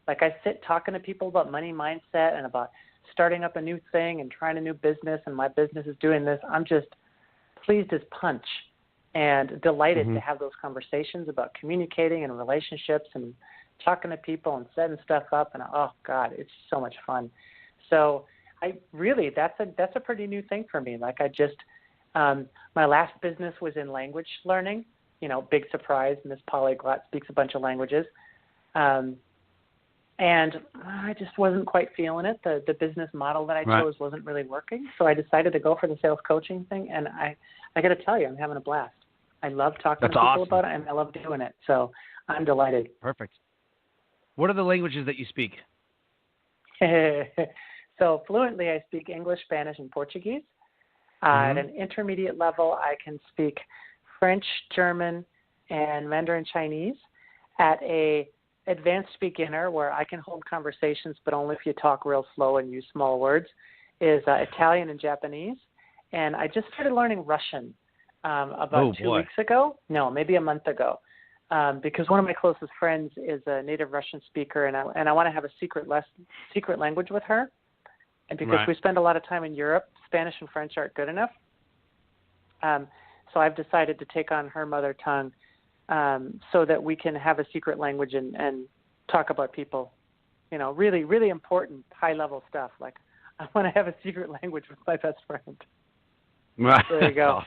[SPEAKER 4] I sit talking to people about money mindset and about starting up a new thing and trying a new business, and my business is doing this. I'm just pleased as punch and delighted to have those conversations about communicating and relationships and talking to people and setting stuff up. And oh God, it's so much fun. So that's a pretty new thing for me. Like my last business was in language learning. Big surprise, Miss Polyglot speaks a bunch of languages. And I just wasn't quite feeling it. The business model that I chose wasn't really working. So I decided to go for the sales coaching thing. And I got to tell you, I'm having a blast. I love talking to people about it, and I love doing it. So I'm delighted.
[SPEAKER 3] Perfect. What are the languages that you speak?
[SPEAKER 4] So fluently, I speak English, Spanish, and Portuguese. At an intermediate level, I can speak French, German, and Mandarin Chinese. At a advanced beginner, where I can hold conversations, but only if you talk real slow and use small words, is Italian and Japanese. And I just started learning Russian about 2 weeks ago. No, maybe a month ago. Because one of my closest friends is a native Russian speaker, and I want to have a secret language with her. And because we spend a lot of time in Europe, Spanish and French aren't good enough. So I've decided to take on her mother tongue so that we can have a secret language and talk about people, really, really important high-level stuff. Like I want to have a secret language with my best friend.
[SPEAKER 3] Right.
[SPEAKER 4] There you go.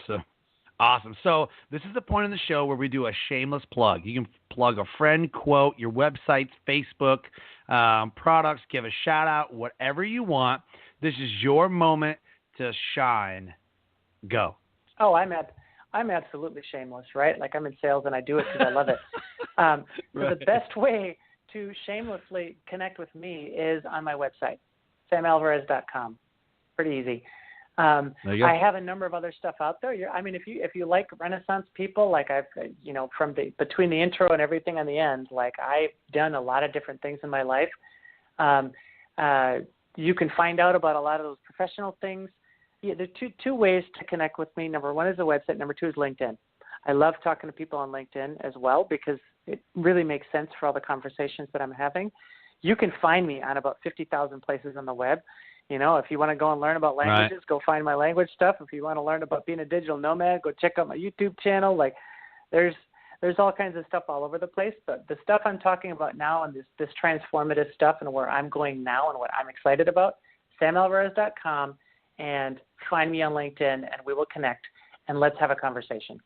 [SPEAKER 3] Awesome. So this is the point in the show where we do a shameless plug. You can plug a friend, quote, your websites, Facebook, products, give a shout out, whatever you want. This is your moment to shine. Go.
[SPEAKER 4] Oh, I'm absolutely shameless, right? Like I'm in sales and I do it because I love it. So the best way to shamelessly connect with me is on my website, samalvarez.com. Pretty easy. I have a number of other stuff out there. If you like Renaissance people, like I've, from between the intro and everything on the end, like I've done a lot of different things in my life. You can find out about a lot of those professional things. Yeah, there are two ways to connect with me. Number one is the website. Number two is LinkedIn. I love talking to people on LinkedIn as well because it really makes sense for all the conversations that I'm having. You can find me on about 50,000 places on the web. If you want to go and learn about languages, go find my language stuff. If you want to learn about being a digital nomad, go check out my YouTube channel. Like there's all kinds of stuff all over the place. But the stuff I'm talking about now and this transformative stuff and where I'm going now and what I'm excited about, samalvarez.com, and find me on LinkedIn and we will connect and let's have a conversation.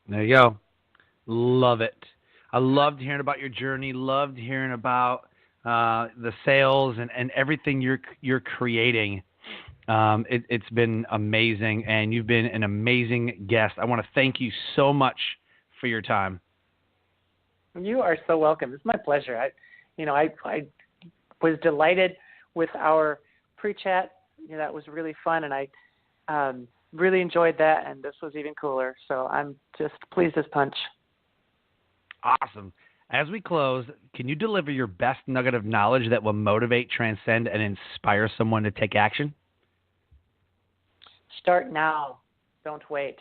[SPEAKER 3] There you go. Love it. I loved hearing about your journey. Loved hearing about the sales and everything you're creating. It's been amazing, and you've been an amazing guest. I want to thank you so much for your time.
[SPEAKER 4] You are so welcome. It's my pleasure. I was delighted with our pre-chat. That was really fun, and I really enjoyed that, and this was even cooler. So I'm just pleased as punch.
[SPEAKER 3] Awesome. As we close, can you deliver your best nugget of knowledge that will motivate, transcend, and inspire someone to take action?
[SPEAKER 4] Start now. Don't wait.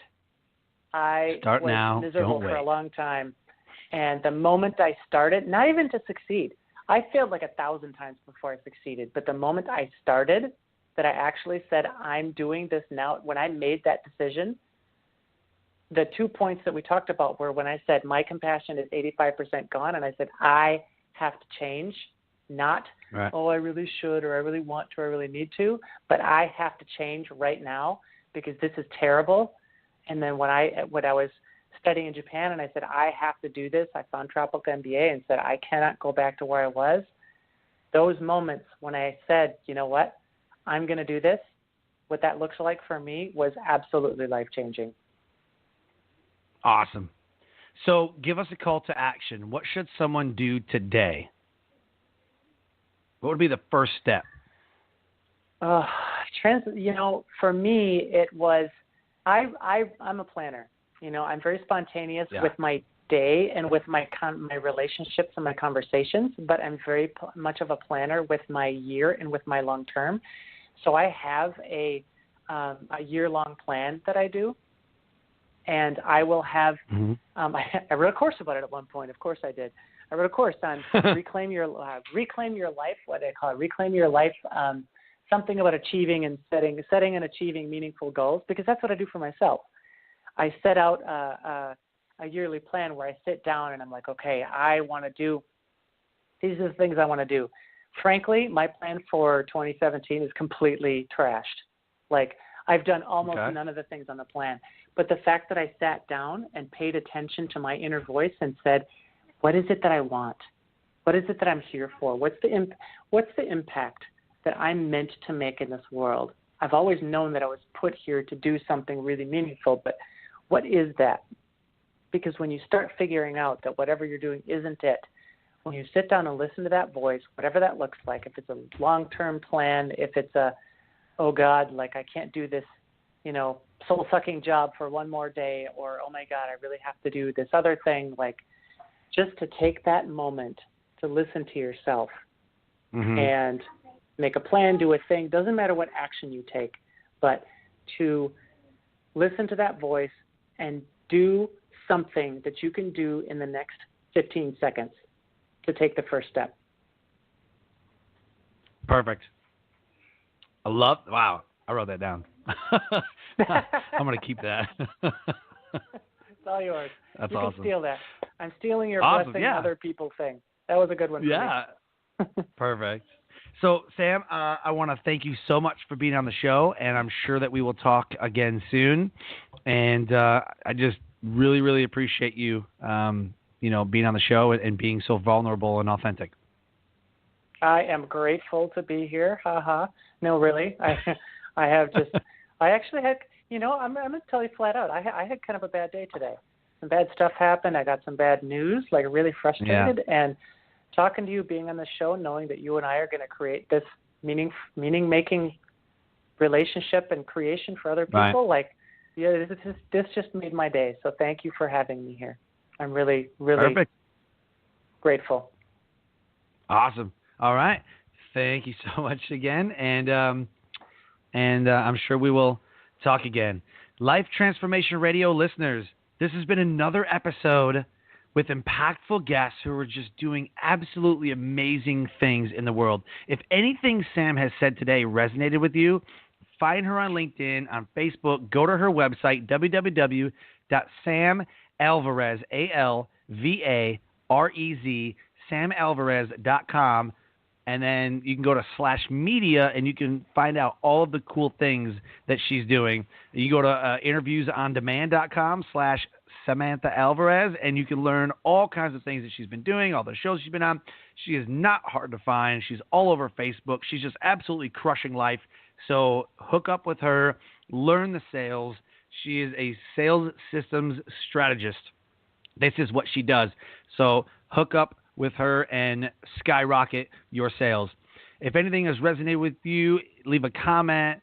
[SPEAKER 4] I was miserable for a long time. And the moment I started, not even to succeed, I failed like 1,000 times before I succeeded. But the moment I started, that I actually said, I'm doing this now, when I made that decision, the 2 points that we talked about were when I said my compassion is 85% gone, and I said I have to change, not, I really should or I really want to or I really need to, but I have to change right now because this is terrible. And then when I was studying in Japan and I said I have to do this, I found Tropical MBA and said I cannot go back to where I was. Those moments when I said, you know what, I'm going to do this, what that looks like for me was absolutely life-changing.
[SPEAKER 3] Awesome. So give us a call to action. What should someone do today? What would be the first step?
[SPEAKER 4] For me, it was, I'm a planner. I'm very spontaneous with my day and with my relationships and my conversations, but I'm very much of a planner with my year and with my long term. So I have a year-long plan that I do. And I will have, I wrote a course about it at one point. Of course I did. I wrote a course on reclaim your life. What do they call it? Reclaim your life. Something about achieving and setting and achieving meaningful goals, because that's what I do for myself. I set out a yearly plan where I sit down and I'm like, okay, I want to do, these are the things I want to do frankly, my plan for 2017 is completely trashed. Like, I've done almost none of the things on the plan. But the fact that I sat down and paid attention to my inner voice and said, what is it that I want? What is it that I'm here for? What's the impact that I'm meant to make in this world? I've always known that I was put here to do something really meaningful, but what is that? Because when you start figuring out that whatever you're doing isn't it, when you sit down and listen to that voice, whatever that looks like, if it's a long-term plan, if it's a, oh God, like I can't do this, soul-sucking job for one more day, or oh my God, I really have to do this other thing, like just to take that moment to listen to yourself and make a plan, do a thing, doesn't matter what action you take, but to listen to that voice and do something that you can do in the next 15 seconds to take the first step.
[SPEAKER 3] Perfect. Wow, I wrote that down. I'm going to keep that.
[SPEAKER 4] It's all yours.
[SPEAKER 3] That's
[SPEAKER 4] you
[SPEAKER 3] awesome.
[SPEAKER 4] can steal that. I'm stealing your blessing other people thing. That was a good one for me.
[SPEAKER 3] Perfect. So, Sam, I want to thank you so much for being on the show, and I'm sure that we will talk again soon. And I just really, really appreciate you, being on the show and being so vulnerable and authentic.
[SPEAKER 4] I am grateful to be here. No, really. I actually had, I'm going to tell you flat out, I had kind of a bad day today. Some bad stuff happened. I got some bad news, like really frustrated. Yeah. And talking to you, being on the show, knowing that you and I are going to create this meaning-making relationship and creation for other people, this just made my day. So thank you for having me here. I'm really, really grateful.
[SPEAKER 3] Awesome. All right. Thank you so much again. And I'm sure we will talk again. Life Transformation Radio listeners, this has been another episode with impactful guests who are just doing absolutely amazing things in the world. If anything Sam has said today resonated with you, find her on LinkedIn, on Facebook, go to her website, www.samalvarez, ALVAREZ, samalvarez.com. And then you can go to /media and you can find out all of the cool things that she's doing. You go to interviewsondemand.com /Samantha Alvarez, and you can learn all kinds of things that she's been doing, all the shows she's been on. She is not hard to find. She's all over Facebook. She's just absolutely crushing life. So hook up with her, learn the sales. She is a Sales Systems Strategist. This is what she does. So hook up with her and skyrocket your sales. If anything has resonated with you, leave a comment.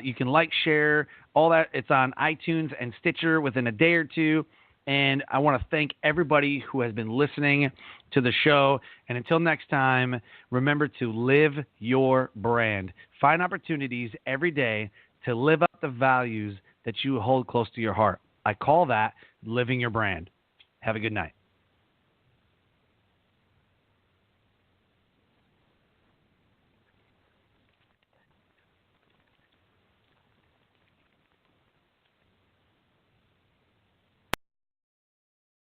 [SPEAKER 3] You can like, share, all that. It's on iTunes and Stitcher within a day or two. And I want to thank everybody who has been listening to the show. And until next time, remember to live your brand. Find opportunities every day to live up the values that you hold close to your heart. I call that living your brand. Have a good night.